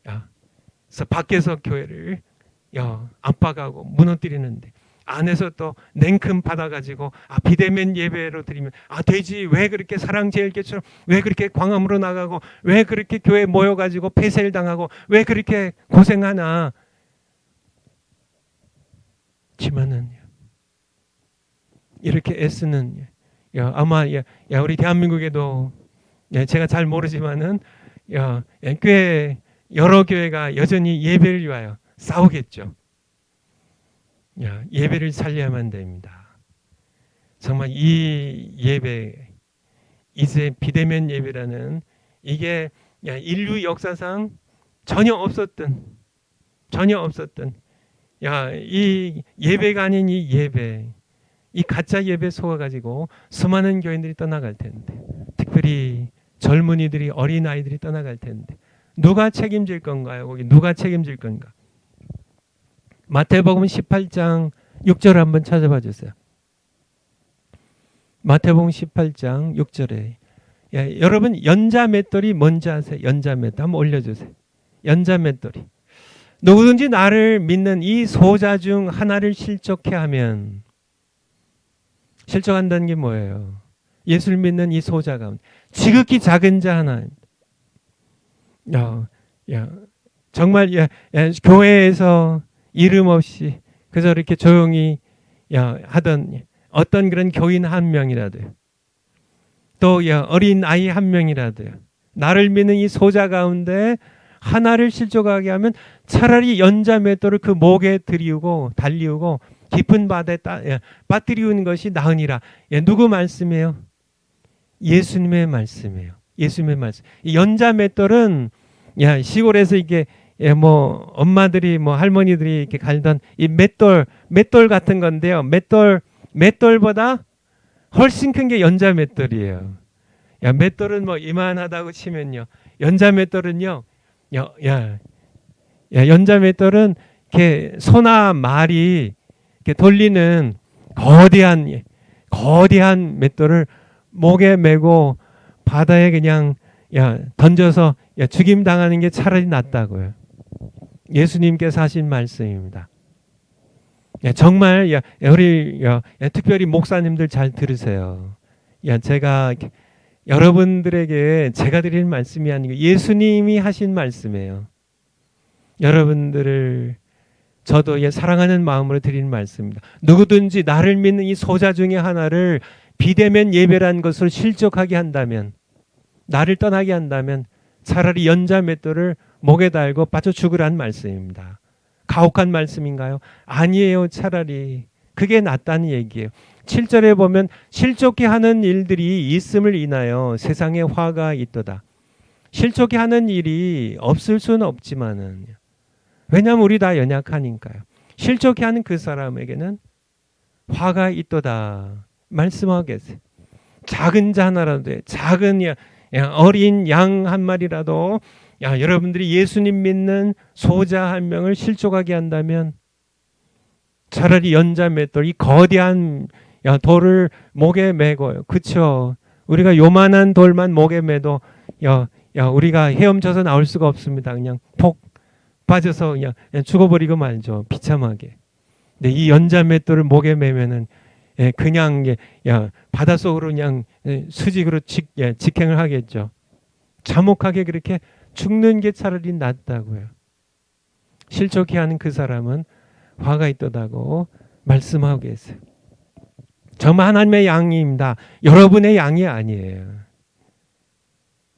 그래서 밖에서 교회를 압박하고 무너뜨리는데 안에서 또 냉큼 받아가지고 비대면 예배로 드리면 되지, 왜 그렇게 사랑제일교처럼 왜 그렇게 광화문으로 나가고 왜 그렇게 교회 모여가지고 폐쇄를 당하고 왜 그렇게 고생하나. 지만은 이렇게 애쓰는 아마 우리 대한민국에도 제가 잘 모르지만은 꽤 여러 교회가 여전히 예배를 위하여 싸우겠죠. 예배를 살려야만 됩니다. 정말 이 예배, 이제 비대면 예배라는 이게 인류 역사상 전혀 없었던 이 예배가 아닌 이 예배, 이 가짜 예배 속아가지고 수많은 교인들이 떠나갈 텐데, 특별히 젊은이들이, 어린아이들이 떠나갈 텐데 누가 책임질 건가요? 거기 누가 책임질 건가? 마태복음 18장 6절 한번 찾아봐 주세요. 마태복음 18장 6절에 여러분 연자 맷돌이 뭔지 아세요? 연자 맷돌 한번 올려주세요. 연자 맷돌이 누구든지 나를 믿는 이 소자 중 하나를 실족해 하면, 실족한다는 게 뭐예요? 예수를 믿는 이 소자 가운데 지극히 작은 자 하나. 정말 교회에서 이름 없이 그저 이렇게 조용히 하던 어떤 그런 교인 한 명이라도요, 또 어린 아이 한 명이라도요, 나를 믿는 이 소자 가운데 하나를 실족하게 하면 차라리 연자 맷돌을 그 목에 들이우고 달리우고 깊은 바다에 빠뜨리우는 것이 나으니라. 누구 말씀이에요? 예수님의 말씀이에요. 예수님의 말씀. 이 연자 맷돌은 시골에서 이게 뭐 엄마들이 뭐 할머니들이 이렇게 갈던 이 맷돌 같은 건데요. 맷돌보다 훨씬 큰 게 연자 맷돌이에요. 맷돌은 뭐 이만하다고 치면요, 연자 맷돌은요, 연자 맷돌은 이렇게 소나 말이 이렇게 돌리는 거대한 맷돌을 목에 메고 바다에 그냥 던져서 죽임 당하는 게 차라리 낫다고요. 예수님께서 하신 말씀입니다. 정말 우리 특별히 목사님들 잘 들으세요. 제가 여러분들에게 제가 드리는 말씀이 아니고 예수님이 하신 말씀이에요. 여러분들을 저도 사랑하는 마음으로 드리는 말씀입니다. 누구든지 나를 믿는 이 소자 중에 하나를 비대면 예배라는 것을 실족하게 한다면, 나를 떠나게 한다면 차라리 연자 맷돌을 목에 달고 빠져 죽으라는 말씀입니다. 가혹한 말씀인가요? 아니에요. 차라리 그게 낫다는 얘기예요. 7절에 보면 실족해 하는 일들이 있음을 인하여 세상에 화가 있도다. 실족해 하는 일이 없을 수는 없지만은, 왜냐하면 우리 다 연약하니까요. 실족해 하는 그 사람에게는 화가 있도다 말씀하고 계세요. 작은 자 하나라도, 작은 어린 양 한 마리라도 여러분들이 예수님 믿는 소자 한 명을 실족하게 한다면 차라리 연자 맷돌, 이 거대한 돌을 목에 메고요. 그렇죠? 우리가 요만한 돌만 목에 메도 우리가 헤엄쳐서 나올 수가 없습니다. 그냥 폭 빠져서 그냥 죽어버리고 말죠. 비참하게. 근데 이 연자 맷돌을 목에 메면은 그냥 바닷속으로 그냥 수직으로 직행을 하겠죠. 참혹하게 그렇게 죽는 게 차라리 낫다고요. 실족해 하는 그 사람은 화가 있도다고 말씀하고 계세요. 정말 하나님의 양입니다. 여러분의 양이 아니에요.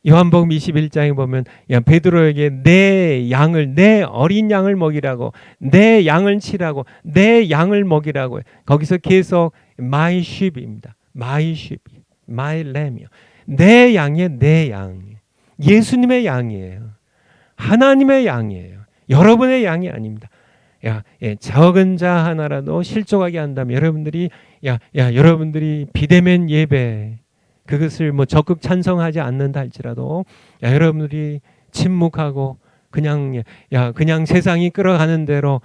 요한복음 21장에 보면 베드로에게 내 어린 양을 먹이라고, 내 양을 치라고, 내 양을 먹이라고. 거기서 계속 my sheep입니다. my sheep, my lamb이요. 내 양이에요. 내 양. 예수님의 양이에요. 하나님의 양이에요. 여러분의 양이 아닙니다. 적은 자 하나라도 실족하게 한다면 여러분들이 비대면 예배, 그것을 뭐 적극 찬성하지 않는다 할지라도 여러분들이 침묵하고 그냥 세상이 끌어가는 대로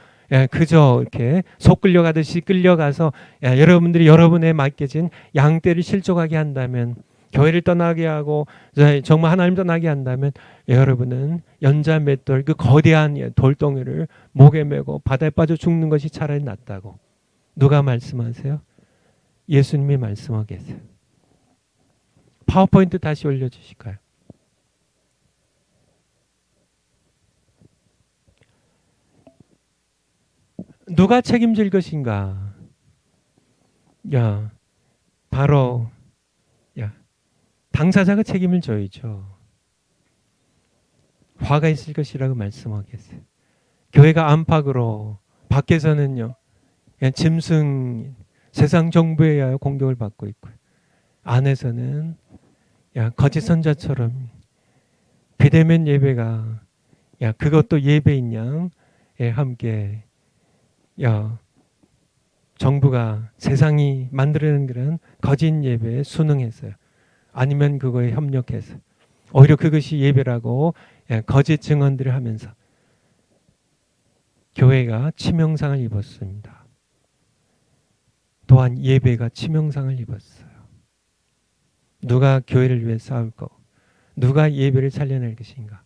그저 이렇게 속 끌려가듯이 끌려가서 여러분들이 여러분의 맡겨진 양떼를 실족하게 한다면, 교회를 떠나게 하고 정말 하나님 떠나게 한다면 여러분은 연자 맷돌 그 거대한 돌덩이를 목에 메고 바다에 빠져 죽는 것이 차라리 낫다고. 누가 말씀하세요? 예수님이 말씀하고 계세요. 파워포인트 다시 올려주실까요? 누가 책임질 것인가? 바로 당사자가 책임을 져야죠. 화가 있을 것이라고 말씀하겠어요. 교회가 안팎으로, 밖에서는요 짐승 세상 정부에 의하여 공격을 받고 있고요, 안에서는 거짓 선자처럼 비대면 예배가 그것도 예배인 양 함께 정부가 세상이 만들어낸 그런 거짓 예배에 순응했어요. 아니면 그거에 협력해서 오히려 그것이 예배라고 거짓 증언들을 하면서 교회가 치명상을 입었습니다. 또한 예배가 치명상을 입었어요. 누가 교회를 위해 싸울 거, 누가 예배를 살려낼 것인가?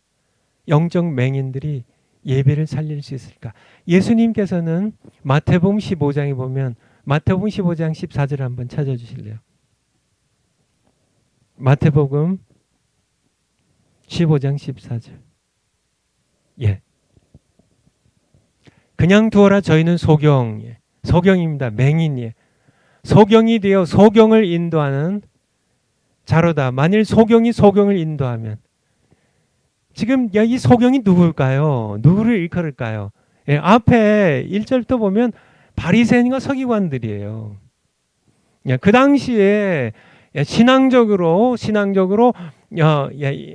영적 맹인들이 예배를 살릴 수 있을까? 예수님께서는 마태복음 15장에 보면, 마태복음 15장 14절 한번 찾아주실래요? 마태복음 15장 14절. 그냥 두어라 저희는 소경입니다. 맹인이에요. 소경이 되어 소경을 인도하는 자로다. 만일 소경이 소경을 인도하면, 지금 이 소경이 누굴까요? 누구를 일컬을까요? 앞에 1절도 보면 바리새인과 서기관들이에요. 그 당시에 신앙적으로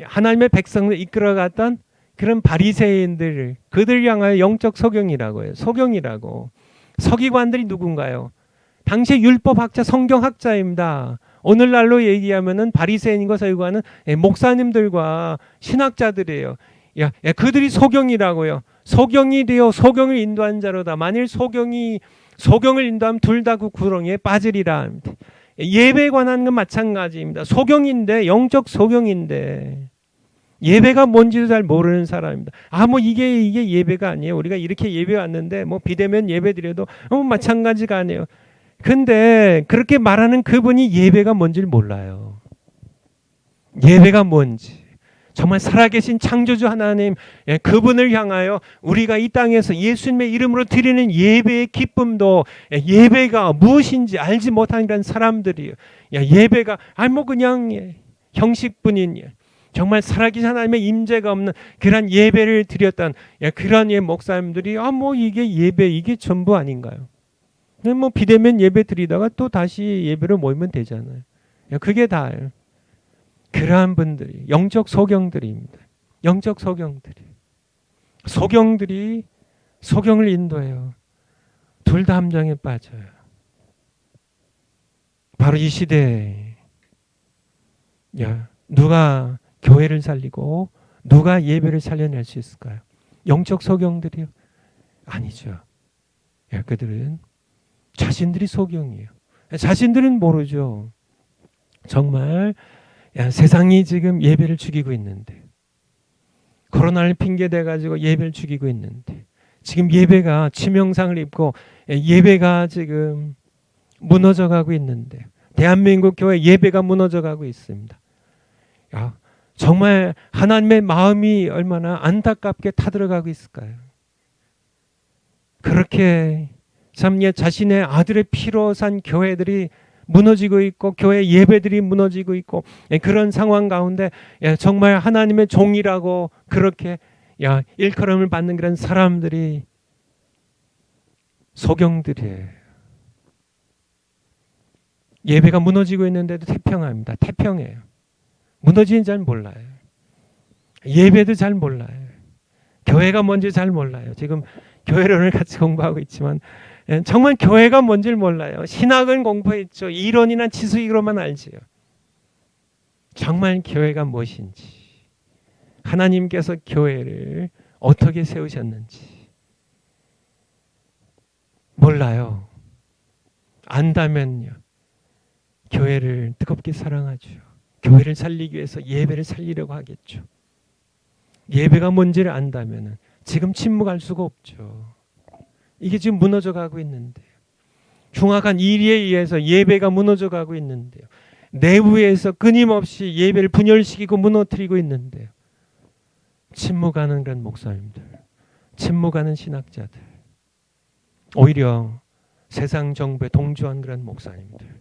하나님의 백성을 이끌어갔던 그런 바리새인들, 그들 향하여 영적 소경이라고 해요. 소경이라고. 서기관들이 누군가요? 당시 율법학자, 성경학자입니다. 오늘날로 얘기하면은 바리새인과 서기관은 목사님들과 신학자들이에요. 그들이 소경이라고요. 소경이 되어 소경을 인도한 자로다. 만일 소경을 인도하면 둘 다 그 구렁이에 빠지리라. 예배에 관한 건 마찬가지입니다. 소경인데, 영적 소경인데 예배가 뭔지도 잘 모르는 사람입니다. 이게 예배가 아니에요. 우리가 이렇게 예배 왔는데 비대면 예배 드려도 마찬가지가 아니에요. 근데 그렇게 말하는 그분이 예배가 뭔지를 몰라요. 예배가 뭔지. 정말 살아계신 창조주 하나님, 그분을 향하여 우리가 이 땅에서 예수님의 이름으로 드리는 예배의 기쁨도 예배가 무엇인지 알지 못하는 그런 사람들이에요. 예배가 그냥 형식뿐인, 정말 살아계신 하나님의 임재가 없는 그런 예배를 드렸던 그런 목사님들이 이게 예배, 이게 전부 아닌가요? 비대면 예배 드리다가 또 다시 예배로 모이면 되잖아요. 그게 다예요. 그러한 분들이 영적 소경들입니다. 영적 소경들이 소경을 인도해요. 둘 다 함정에 빠져요. 바로 이 시대에 누가 교회를 살리고 누가 예배를 살려낼 수 있을까요? 영적 소경들이요? 아니죠. 그들은 자신들이 소경이에요. 자신들은 모르죠. 정말 세상이 지금 예배를 죽이고 있는데, 코로나를 핑계대 가지고 예배를 죽이고 있는데, 지금 예배가 치명상을 입고 예배가 지금 무너져 가고 있는데, 대한민국 교회 예배가 무너져 가고 있습니다. 정말 하나님의 마음이 얼마나 안타깝게 타들어가고 있을까요? 그렇게 참 자신의 아들의 피로 산 교회들이 무너지고 있고, 교회 예배들이 무너지고 있고, 그런 상황 가운데 정말 하나님의 종이라고 그렇게 일컬음을 받는 그런 사람들이 소경들이에요. 예배가 무너지고 있는데도 태평합니다. 태평해요. 무너지는 잘 몰라요. 예배도 잘 몰라요. 교회가 뭔지 잘 몰라요. 지금 교회론을 같이 공부하고 있지만 정말 교회가 뭔지를 몰라요. 신학은 공부했죠. 이론이나 지식으로만 알지요. 정말 교회가 무엇인지, 하나님께서 교회를 어떻게 세우셨는지 몰라요. 안다면요. 교회를 뜨겁게 사랑하죠. 교회를 살리기 위해서 예배를 살리려고 하겠죠. 예배가 뭔지를 안다면 지금 침묵할 수가 없죠. 이게 지금 무너져 가고 있는데요. 흉악한 이리에 의해서 예배가 무너져 가고 있는데요. 내부에서 끊임없이 예배를 분열시키고 무너뜨리고 있는데요. 침묵하는 그런 목사님들, 침묵하는 신학자들, 오히려 세상 정부에 동조한 그런 목사님들,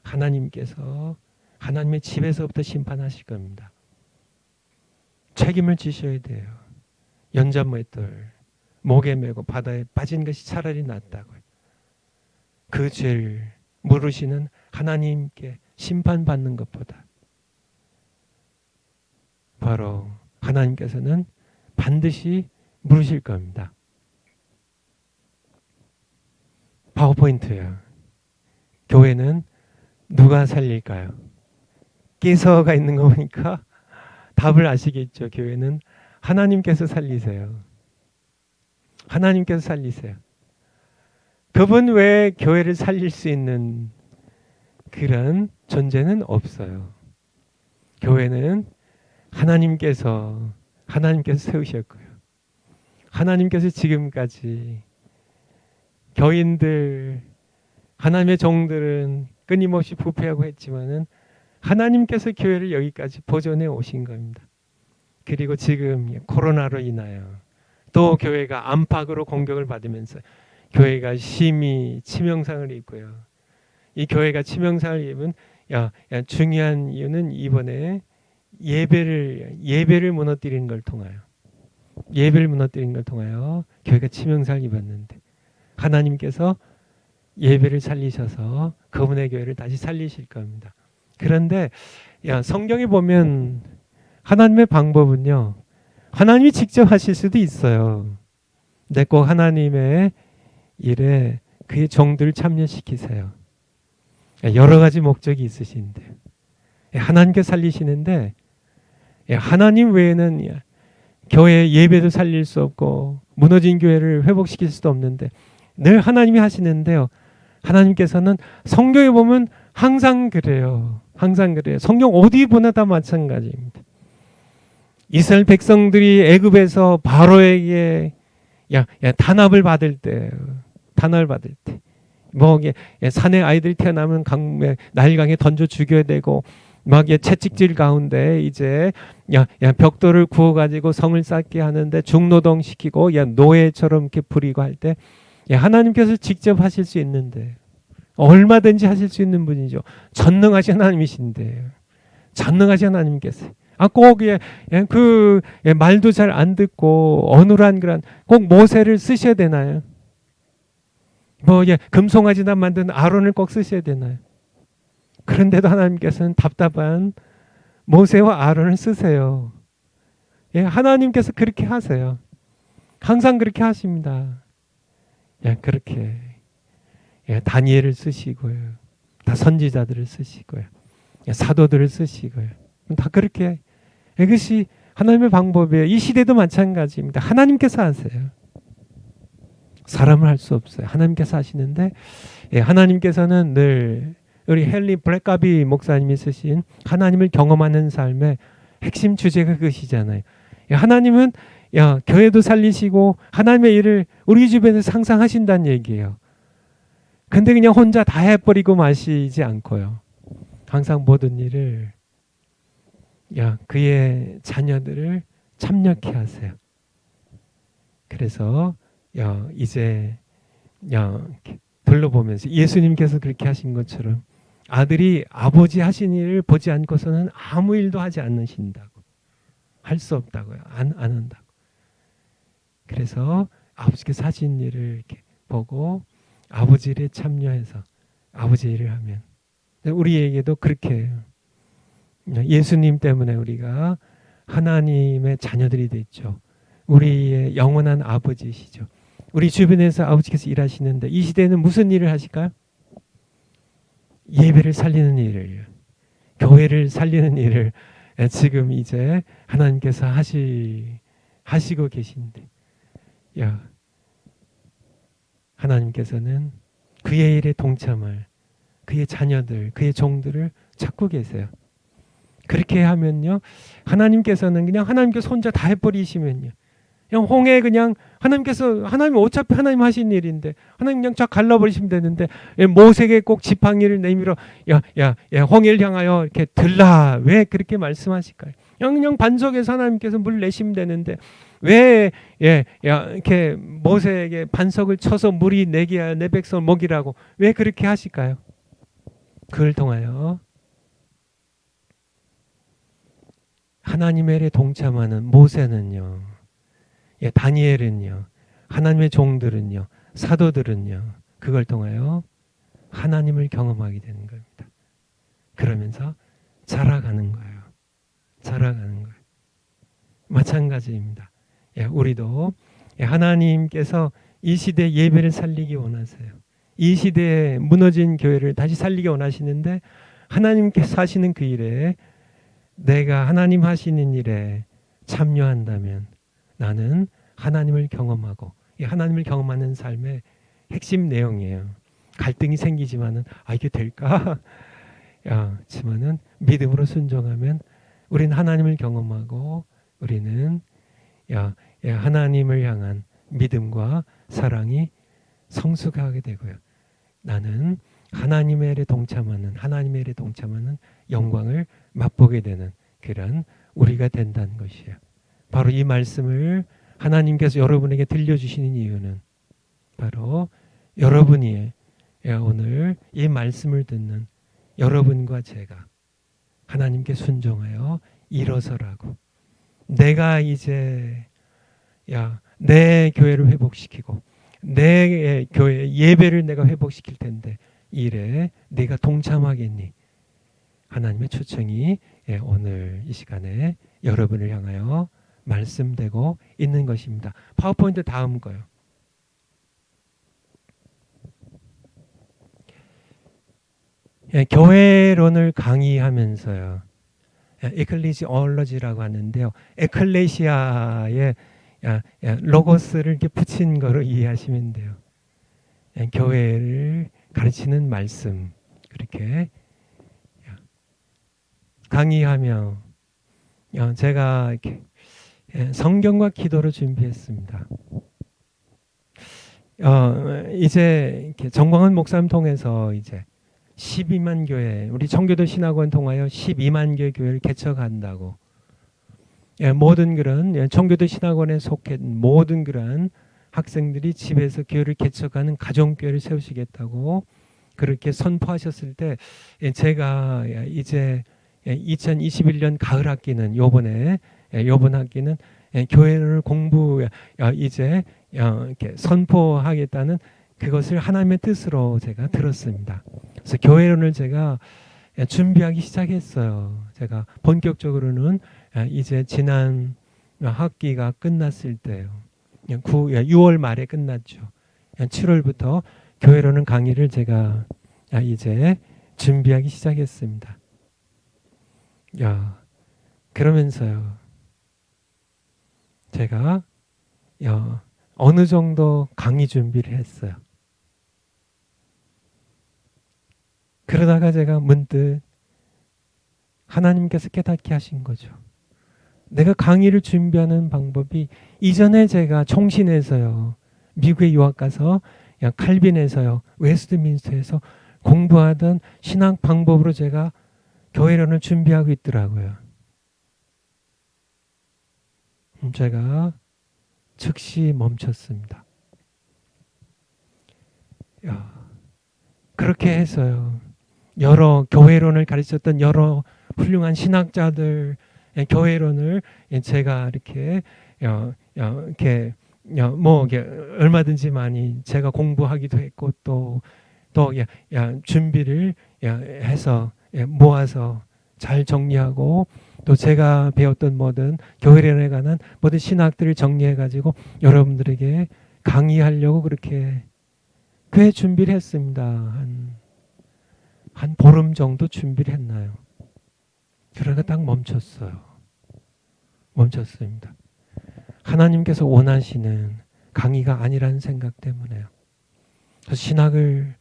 하나님께서 하나님의 집에서부터 심판하실 겁니다. 책임을 지셔야 돼요. 연자못들 목에 메고 바다에 빠진 것이 차라리 낫다고요. 그 죄를 물으시는 하나님께 심판받는 것보다 바로 하나님께서는 반드시 물으실 겁니다. 파워포인트예요. 교회는 누가 살릴까요? 끼서가 있는 거 보니까 답을 아시겠죠. 교회는 하나님께서 살리세요. 하나님께서 살리세요. 그분 외에 교회를 살릴 수 있는 그런 존재는 없어요. 교회는 하나님께서 세우셨고요. 하나님께서 지금까지 교인들, 하나님의 종들은 끊임없이 부패하고 했지만은 하나님께서 교회를 여기까지 보존해 오신 겁니다. 그리고 지금 코로나로 인하여 또 교회가 안팎으로 공격을 받으면서 교회가 심히 치명상을 입고요. 이 교회가 치명상을 입은 중요한 이유는 이번에 예배를 무너뜨리는 걸 통하여 교회가 치명상을 입었는데 하나님께서 예배를 살리셔서 그분의 교회를 다시 살리실 겁니다. 그런데 성경에 보면 하나님의 방법은요. 하나님이 직접 하실 수도 있어요. 근데 꼭 하나님의 일에 그의 종들을 참여시키세요. 여러 가지 목적이 있으신데 하나님께 살리시는데 하나님 외에는 교회 예배도 살릴 수 없고 무너진 교회를 회복시킬 수도 없는데 늘 하나님이 하시는데요. 하나님께서는 성경에 보면 항상 그래요. 성경 어디 보나 다 마찬가지입니다. 이스라엘 백성들이 애굽에서 바로에게 단합을 받을 때 뭐 산에 아이들이 태어나면 나일강에 던져 죽여야 되고 막 채찍질 가운데 이제 벽돌을 구워 가지고 성을 쌓게 하는데 중노동 시키고 노예처럼 이렇게 부리고 할 때 하나님께서 직접 하실 수 있는데 얼마든지 하실 수 있는 분이죠. 전능하신 하나님이신데 전능하신 하나님께서 꼭 말도 잘 안 듣고 어눌한 그런 꼭 모세를 쓰셔야 되나요? 금송아지나 만든 아론을 꼭 쓰셔야 되나요? 그런데도 하나님께서는 답답한 모세와 아론을 쓰세요. 하나님께서 그렇게 하세요. 항상 그렇게 하십니다. 그렇게 다니엘을 쓰시고요. 다 선지자들을 쓰시고요. 사도들을 쓰시고요. 다 그렇게 이것이 하나님의 방법이에요. 이 시대도 마찬가지입니다. 하나님께서 하세요. 사람을 할 수 없어요. 하나님께서 하시는데 하나님께서는 늘 우리 헨리 블랙가비 목사님이 쓰신 하나님을 경험하는 삶의 핵심 주제가 그것이잖아요. 하나님은 교회도 살리시고 하나님의 일을 우리 주변에서 상상하신다는 얘기예요. 근데 그냥 혼자 다 해버리고 마시지 않고요. 항상 모든 일을 그의 자녀들을 참여케 하세요. 그래서 이제 둘러보면서 예수님께서 그렇게 하신 것처럼 아들이 아버지 하신 일을 보지 않고서는 아무 일도 하지 않으신다고. 할 수 없다고요. 안 한다고. 그래서 아버지께서 하신 일을 이렇게 보고 아버지 일에 참여해서 아버지 일을 하면 우리에게도 그렇게 해요. 예수님 때문에 우리가 하나님의 자녀들이 됐죠. 우리의 영원한 아버지시죠. 우리 주변에서 아버지께서 일하시는데 이 시대에는 무슨 일을 하실까요? 예배를 살리는 일을, 교회를 살리는 일을 지금 이제 하나님께서 하실 하시고 계신데, 야, 하나님께서는 그의 일에 동참할 그의 자녀들, 그의 종들을 찾고 계세요. 그렇게 하면요, 하나님께서는 그냥 하나님께서 혼자 다 해버리시면요, 그냥 홍해 그냥 하나님 어차피 하나님 하신 일인데 하나님 그냥 쫙 갈라버리시면 되는데, 모세에게 꼭 지팡이를 내밀어 야 홍해를 향하여 이렇게 들라, 왜 그렇게 말씀하실까요? 그냥 반석에서 하나님께서 물 내시면 되는데 왜 이렇게 모세에게 반석을 쳐서 물이 내게 하여 내 백성을 먹이라고 왜 그렇게 하실까요? 그걸 통하여 하나님의 일에 동참하는 모세는요, 다니엘은요, 하나님의 종들은요, 사도들은요, 그걸 통하여 하나님을 경험하게 되는 겁니다. 그러면서 자라가는 거예요. 자라가는 거예요. 마찬가지입니다. 우리도 하나님께서 이 시대 예배를 살리기 원하세요. 이 시대에 무너진 교회를 다시 살리기 원하시는데, 하나님께서 하시는 그 일에, 내가 하나님 하시는 일에 참여한다면 나는 하나님을 경험하고, 이 하나님을 경험하는 삶의 핵심 내용이에요. 갈등이 생기지만은 이게 될까? 지만은 믿음으로 순종하면 우리는 하나님을 경험하고, 우리는 하나님을 향한 믿음과 사랑이 성숙하게 되고요. 나는 하나님의 일에 동참하는 영광을 맛보게 되는 그런 우리가 된다는 것이에요. 바로 이 말씀을 하나님께서 여러분에게 들려주시는 이유는 바로 여러분이 오늘 이 말씀을 듣는 여러분과 제가 하나님께 순종하여 일어서라고, 내가 이제 내 교회를 회복시키고 내 교회 예배를 내가 회복시킬 텐데 이 일에 네가 동참하겠니? 하나님의 초청이 오늘 이 시간에 여러분을 향하여 말씀되고 있는 것입니다. 파워포인트 다음 거요. 교회론을 강의하면서요, 에클레시올로지라고 하는데요, 에클레시아의 로고스를 이렇게 붙인 거로 이해하시면 돼요. 교회를 가르치는 말씀, 그렇게 강의하며 제가 이렇게 성경과 기도를 준비했습니다. 이제 이렇게 정광훈 목사님 통해서 이제 12만 교회, 우리 청교도 신학원 통하여 12만 교회 교회를 개척한다고, 모든 그런 청교도 신학원에 속한 모든 그런 학생들이 집에서 교회를 개척하는 가정교회를 세우시겠다고 그렇게 선포하셨을 때, 제가 이제 2021년 가을 학기는 요번 학기는 교회를 이제 이렇게 선포하겠다는 그것을 하나님의 뜻으로 제가 들었습니다. 그래서 교회론을 제가 준비하기 시작했어요. 제가 본격적으로는 이제 지난 학기가 끝났을 때요. 6월 말에 끝났죠. 7월부터 교회론은 강의를 제가 이제 준비하기 시작했습니다. 그러면서요, 제가 어느 정도 강의 준비를 했어요. 그러다가 제가 문득 하나님께서 깨닫게 하신 거죠. 내가 강의를 준비하는 방법이 이전에 제가 총신에서요, 미국에 유학 가서 칼빈에서요, 웨스트민스터에서 공부하던 신학 방법으로 제가 교회론을 준비하고 있더라고요. 제가 즉시 멈췄습니다. 그렇게 해서요, 여러 교회론을 가르쳤던 여러 훌륭한 신학자들 교회론을 제가 이렇게 얼마든지 많이 제가 공부하기도 했고, 또 준비를 해서 모아서 잘 정리하고, 또 제가 배웠던 모든 교회론에 관한 모든 신학들을 정리해 가지고 여러분들에게 강의하려고 그렇게 꽤 준비를 했습니다. 한 보름 정도 준비를 했나요? 그러다가 딱 멈췄습니다. 하나님께서 원하시는 강의가 아니라는 생각 때문에요. 그래서 신학을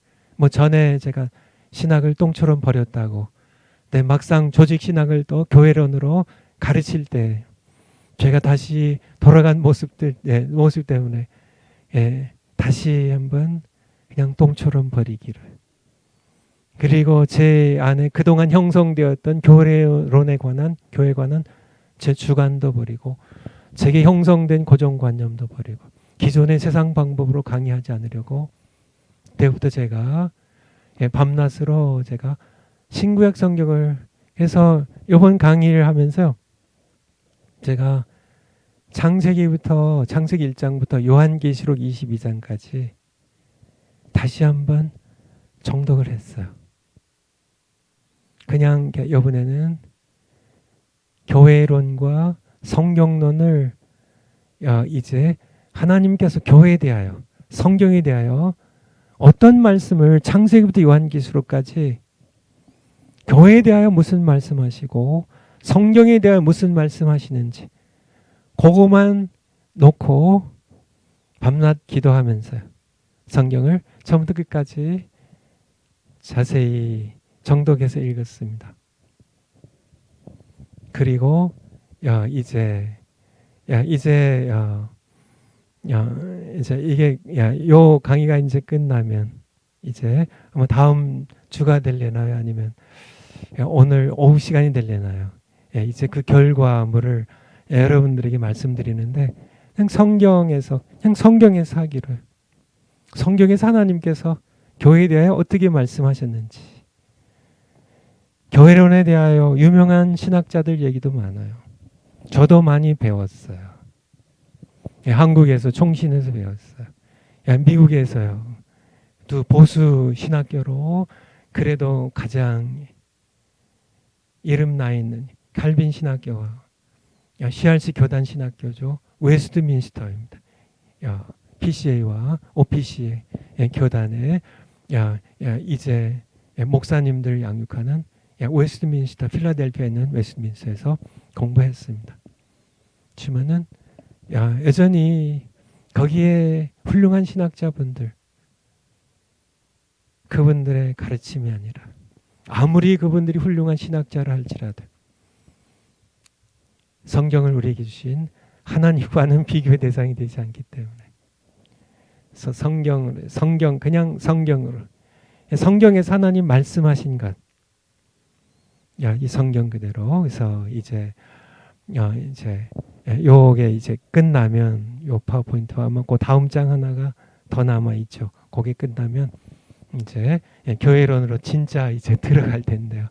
전에 제가 신학을 똥처럼 버렸다고, 네, 막상 조직 신학을 또 교회론으로 가르칠 때 제가 다시 돌아간 모습 때문에 다시 한번 그냥 똥처럼 버리기를. 그리고 제 안에 그동안 형성되었던 교회론에 관한, 교회에 관한 제 주관도 버리고, 제게 형성된 고정관념도 버리고, 기존의 세상 방법으로 강의하지 않으려고 그때부터 제가 밤낮으로 제가 신구약 성경을 해서 이번 강의를 하면서요, 제가 창세기 1장부터 요한계시록 22장까지 다시 한번 정독을 했어요. 그냥 이번에는 교회론과 성경론을 이제 하나님께서 교회에 대하여, 성경에 대하여 어떤 말씀을 창세기부터 요한계시록까지 교회에 대하여 무슨 말씀하시고 성경에 대하여 무슨 말씀하시는지 그거만 놓고 밤낮 기도하면서 성경을 처음부터 끝까지 자세히 정독해서 읽었습니다. 그리고 이제 이게 요 강의가 이제 끝나면 이제 아마 다음 주가 될려나요? 아니면 오늘 오후 시간이 될려나요? 이제 그 결과물을 여러분들에게 말씀드리는데, 그냥 성경에서 하기를, 성경에서 하나님께서 교회에 대하여 어떻게 말씀하셨는지, 교회론에 대하여 유명한 신학자들 얘기도 많아요. 저도 많이 배웠어요. 한국에서 총신에서 배웠어요. 미국에서요. 또 보수 신학교로 그래도 가장 이름 나 있는 칼빈 신학교와 CRC 교단 신학교죠. 웨스트민스터입니다. PCA와 OPCA 교단에 이제 목사님들 양육하는 웨스트민스터, 필라델피아에 있는 웨스트민스터에서 공부했습니다. 하지만은 여전히 거기에 훌륭한 신학자분들, 그분들의 가르침이 아니라, 아무리 그분들이 훌륭한 신학자라 할지라도 성경을 우리에게 주신 하나님과는 비교의 대상이 되지 않기 때문에, 그래서 그냥 성경으로, 성경에서 하나님 말씀하신 것, 이 성경 그대로. 그래서 이제 요게 이제 끝나면 요 파워포인트와 아마 그 다음 장 하나가 더 남아 있죠. 그게 끝나면 이제 교회론으로 진짜 이제 들어갈 텐데요.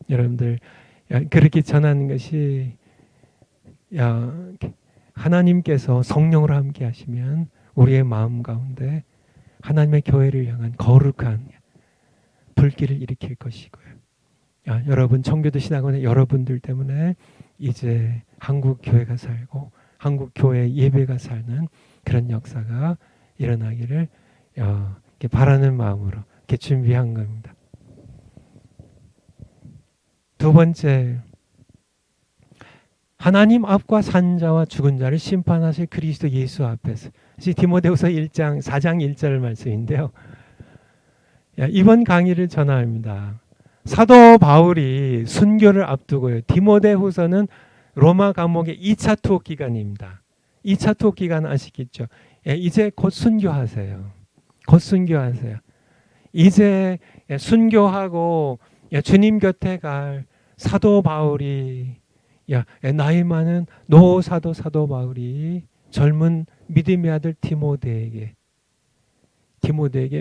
여러분들 그렇게 전하는 것이, 하나님께서 성령으로 함께 하시면 우리의 마음 가운데 하나님의 교회를 향한 거룩한 불길을 일으킬 것이고요. 여러분 청교도 신학원의 여러분들 때문에 이제 한국 교회가 살고 한국 교회 예배가 사는 그런 역사가 일어나기를 이렇게 바라는 마음으로 이렇게 준비한 겁니다. 두 번째, 하나님 앞과 산자와 죽은 자를 심판하실 그리스도 예수 앞에서. 디모데후서 4장 1절 말씀인데요. 이번 강의를 전합니다. 사도 바울이 순교를 앞두고요. 디모데후서는 로마 감옥의 2차 투옥 기간입니다. 2차 투옥 기간 아시겠죠? 이제 곧 순교하세요. 곧 순교하세요. 이제 순교하고 주님 곁에 갈 사도 바울이, 나이 많은 노사도 사도 바울이 젊은 믿음의 아들 디모데에게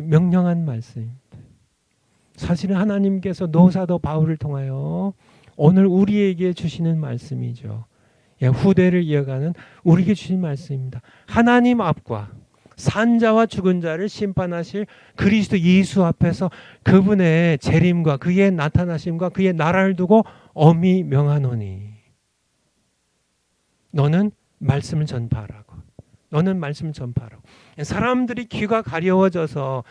명령한 말씀입니다. 사실은 하나님께서 노사도 바울을 통하여 오늘 우리에게 주시는 말씀이죠. 후대를 이어가는 우리에게 주신 말씀입니다. 하나님 앞과 산자와 죽은 자를 심판하실 그리스도 예수 앞에서 그분의 재림과 그의 나타나심과 그의 나라를 두고 엄히 명하노니 너는 말씀을 전파하라고. 너는 말씀을 전파하라고. 사람들이 귀가 가려워져서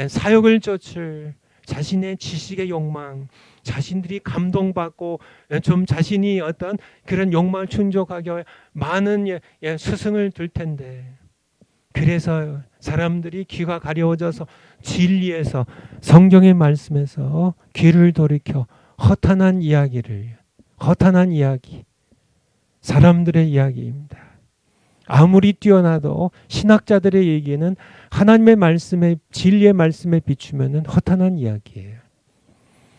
사욕을 쫓을 자신의 지식의 욕망, 자신들이 감동받고 좀 자신이 어떤 그런 욕망을 충족하기 위해 많은 스승을 둘 텐데, 그래서 사람들이 귀가 가려워져서 진리에서, 성경의 말씀에서 귀를 돌이켜 허탄한 이야기, 사람들의 이야기입니다. 아무리 뛰어나도 신학자들의 얘기는 하나님의 말씀에, 진리의 말씀에 비추면 허탄한 이야기예요.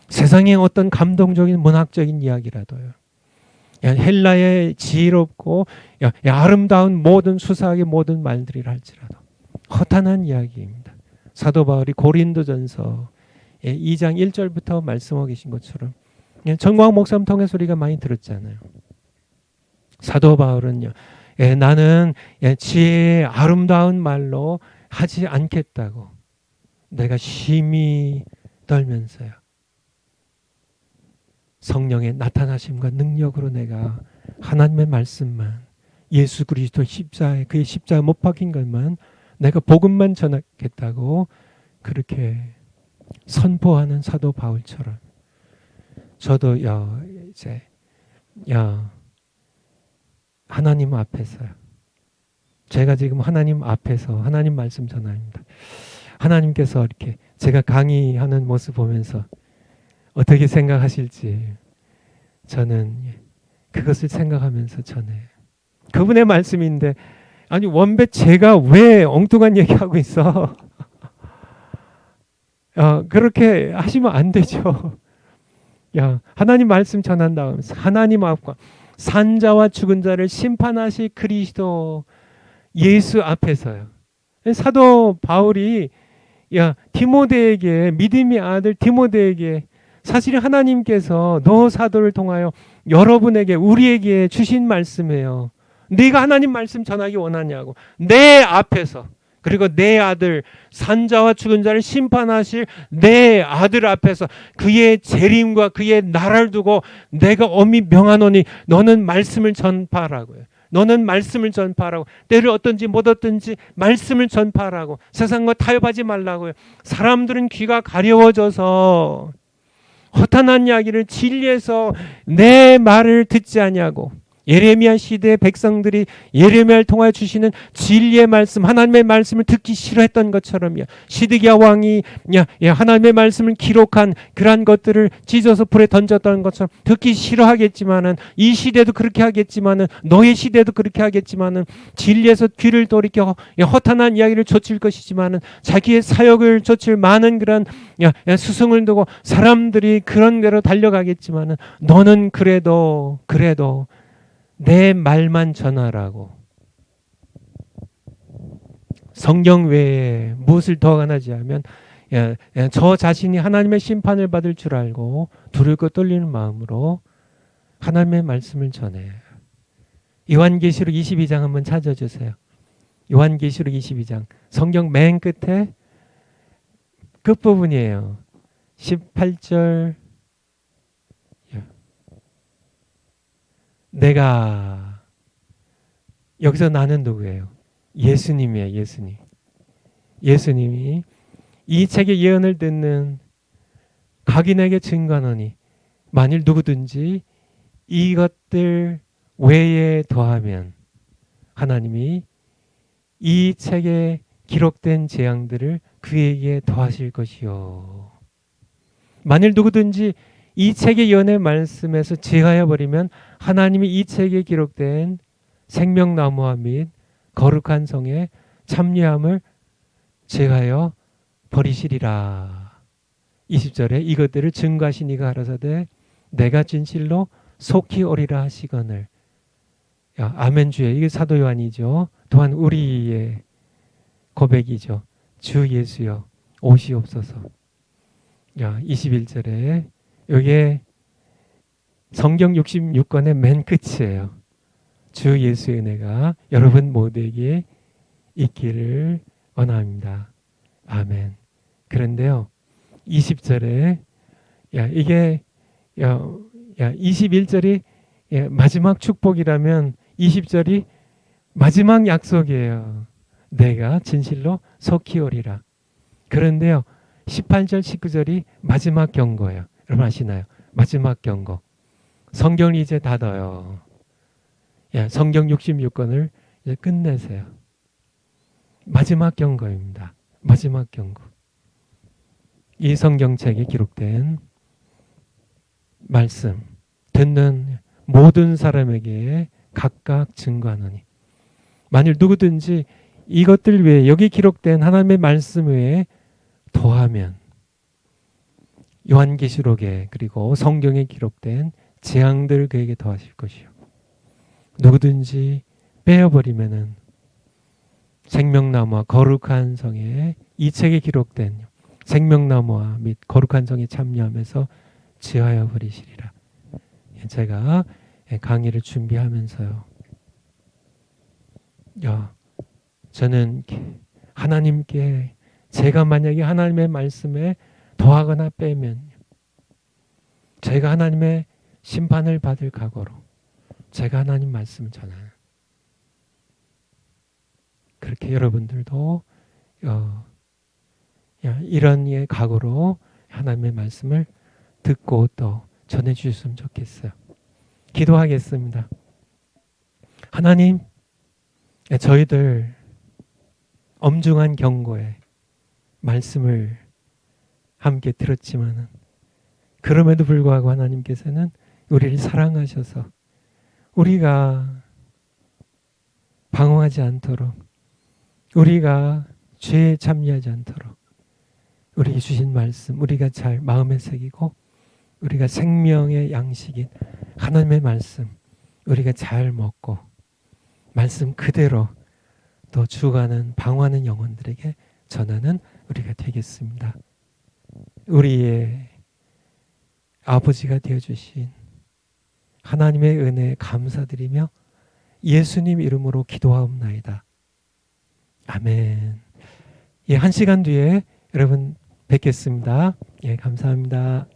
세상의 어떤 감동적인 문학적인 이야기라도요, 헬라의 지혜롭고 아름다운 모든 수사학의 모든 말들이라 할지라도 허탄한 이야기입니다. 사도 바울이 고린도전서 2장 1절부터 말씀하고 계신 것처럼, 정광 목사님 통해서 우리가 많이 들었잖아요. 사도 바울은요, 나는 지혜의 아름다운 말로 하지 않겠다고 내가 심히 떨면서요, 성령의 나타나심과 능력으로 내가 하나님의 말씀만, 예수 그리스도 십자가에, 그의 십자가 못 박힌 것만, 내가 복음만 전하겠다고 그렇게 선포하는 사도 바울처럼 저도 이제 하나님 앞에서요, 제가 지금 하나님 앞에서 하나님 말씀 전합니다. 하나님께서 이렇게 제가 강의하는 모습 보면서 어떻게 생각하실지 저는 그것을 생각하면서 전해요. 그분의 말씀인데, 아니 원배 제가 왜 엉뚱한 얘기하고 있어? 그렇게 하시면 안 되죠. 하나님 말씀 전한다 하면서 하나님 앞과 산자와 죽은 자를 심판하실 그리스도 예수 앞에서요. 사도 바울이 디모데에게, 믿음의 아들 디모데에게 사실 하나님께서 너 사도를 통하여 여러분에게, 우리에게 주신 말씀이에요. 네가 하나님 말씀 전하기 원하냐고. 내 앞에서, 그리고 내 아들, 산자와 죽은 자를 심판하실 내 아들 앞에서 그의 재림과 그의 나라를 두고 내가 엄히 명하노니 너는 말씀을 전파하라고요. 너는 말씀을 전파하라고. 때를 얻든지 못 얻든지 말씀을 전파하라고. 세상과 타협하지 말라고요. 사람들은 귀가 가려워져서 허탄한 이야기를 진리에서 내 말을 듣지 아니하고, 예레미야 시대의 백성들이 예레미야를 통하여 주시는 진리의 말씀, 하나님의 말씀을 듣기 싫어했던 것처럼요, 시드기야 왕이 하나님의 말씀을 기록한 그러한 것들을 찢어서 불에 던졌던 것처럼 듣기 싫어하겠지만은, 이 시대도 그렇게 하겠지만은, 너의 시대도 그렇게 하겠지만은, 진리에서 귀를 돌이켜 허탄한 이야기를 좇을 것이지만은, 자기의 사역을 좇을 많은 그런 스승을 두고 사람들이 그런 대로 달려가겠지만은, 너는 그래도 내 말만 전하라고. 성경 외에 무엇을 더 원하지 하면 저 자신이 하나님의 심판을 받을 줄 알고 두렵고 떨리는 마음으로 하나님의 말씀을 전해요. 요한계시록 22장 한번 찾아주세요. 요한계시록 22장 성경 맨 끝에 끝부분이에요. 18절. 내가, 여기서 나는 누구예요? 예수님이에요. 예수님. 예수님이 이 책의 예언을 듣는 각인에게 증거하노니 만일 누구든지 이것들 외에 더하면 하나님이 이 책에 기록된 재앙들을 그에게 더하실 것이요. 만일 누구든지 이 책의 예언의 말씀에서 제하여 버리면 하나님이 이 책에 기록된 생명나무와 및 거룩한 성의 참여함을 제하여 버리시리라. 20절에 이것들을 증거하신 이가 가라사대 내가 진실로 속히 오리라 하시거늘. 아멘 주여. 이게 사도 요한이죠. 또한 우리의 고백이죠. 주 예수여 오시옵소서. 21절에 이게 성경 66권의 맨 끝이에요. 주 예수의 은혜가 여러분 모두에게 있기를 원합니다. 아멘. 그런데요, 20절에 이게 21절이 마지막 축복이라면 20절이 마지막 약속이에요. 내가 진실로 속히 오리라. 그런데요, 18절 19절이 마지막 경고예요. 여러분 아시나요? 마지막 경고. 성경을 이제 닫아요. 성경 66권을 이제 끝내세요. 마지막 경고입니다. 마지막 경고. 이 성경책에 기록된 말씀 듣는 모든 사람에게 각각 증거하노니, 만일 누구든지 이것들 외에, 여기 기록된 하나님의 말씀 외에 더하면 요한계시록에 그리고 성경에 기록된 재앙들 그에게 더하실 것이요, 누구든지 빼어버리면은 생명나무와 거룩한 성에, 이 책에 기록된 생명나무와 및 거룩한 성에 참여하면서 제하여 버리시리라. 제가 강의를 준비하면서요, 저는 하나님께, 제가 만약에 하나님의 말씀에 더하거나 빼면 제가 하나님의 심판을 받을 각오로 제가 하나님 말씀을 전하는, 그렇게 여러분들도 이런 각오로 하나님의 말씀을 듣고 또 전해 주셨으면 좋겠어요. 기도하겠습니다. 하나님, 저희들 엄중한 경고의 말씀을 함께 들었지만은, 그럼에도 불구하고 하나님께서는 우리를 사랑하셔서 우리가 방황하지 않도록, 우리가 죄에 참여하지 않도록 우리에게 주신 말씀 우리가 잘 마음에 새기고, 우리가 생명의 양식인 하나님의 말씀 우리가 잘 먹고 말씀 그대로 또 죽어가는 방황하는 영혼들에게 전하는 우리가 되겠습니다. 우리의 아버지가 되어주신 하나님의 은혜에 감사드리며 예수님 이름으로 기도하옵나이다. 아멘. 1시간 뒤에 여러분 뵙겠습니다. 감사합니다.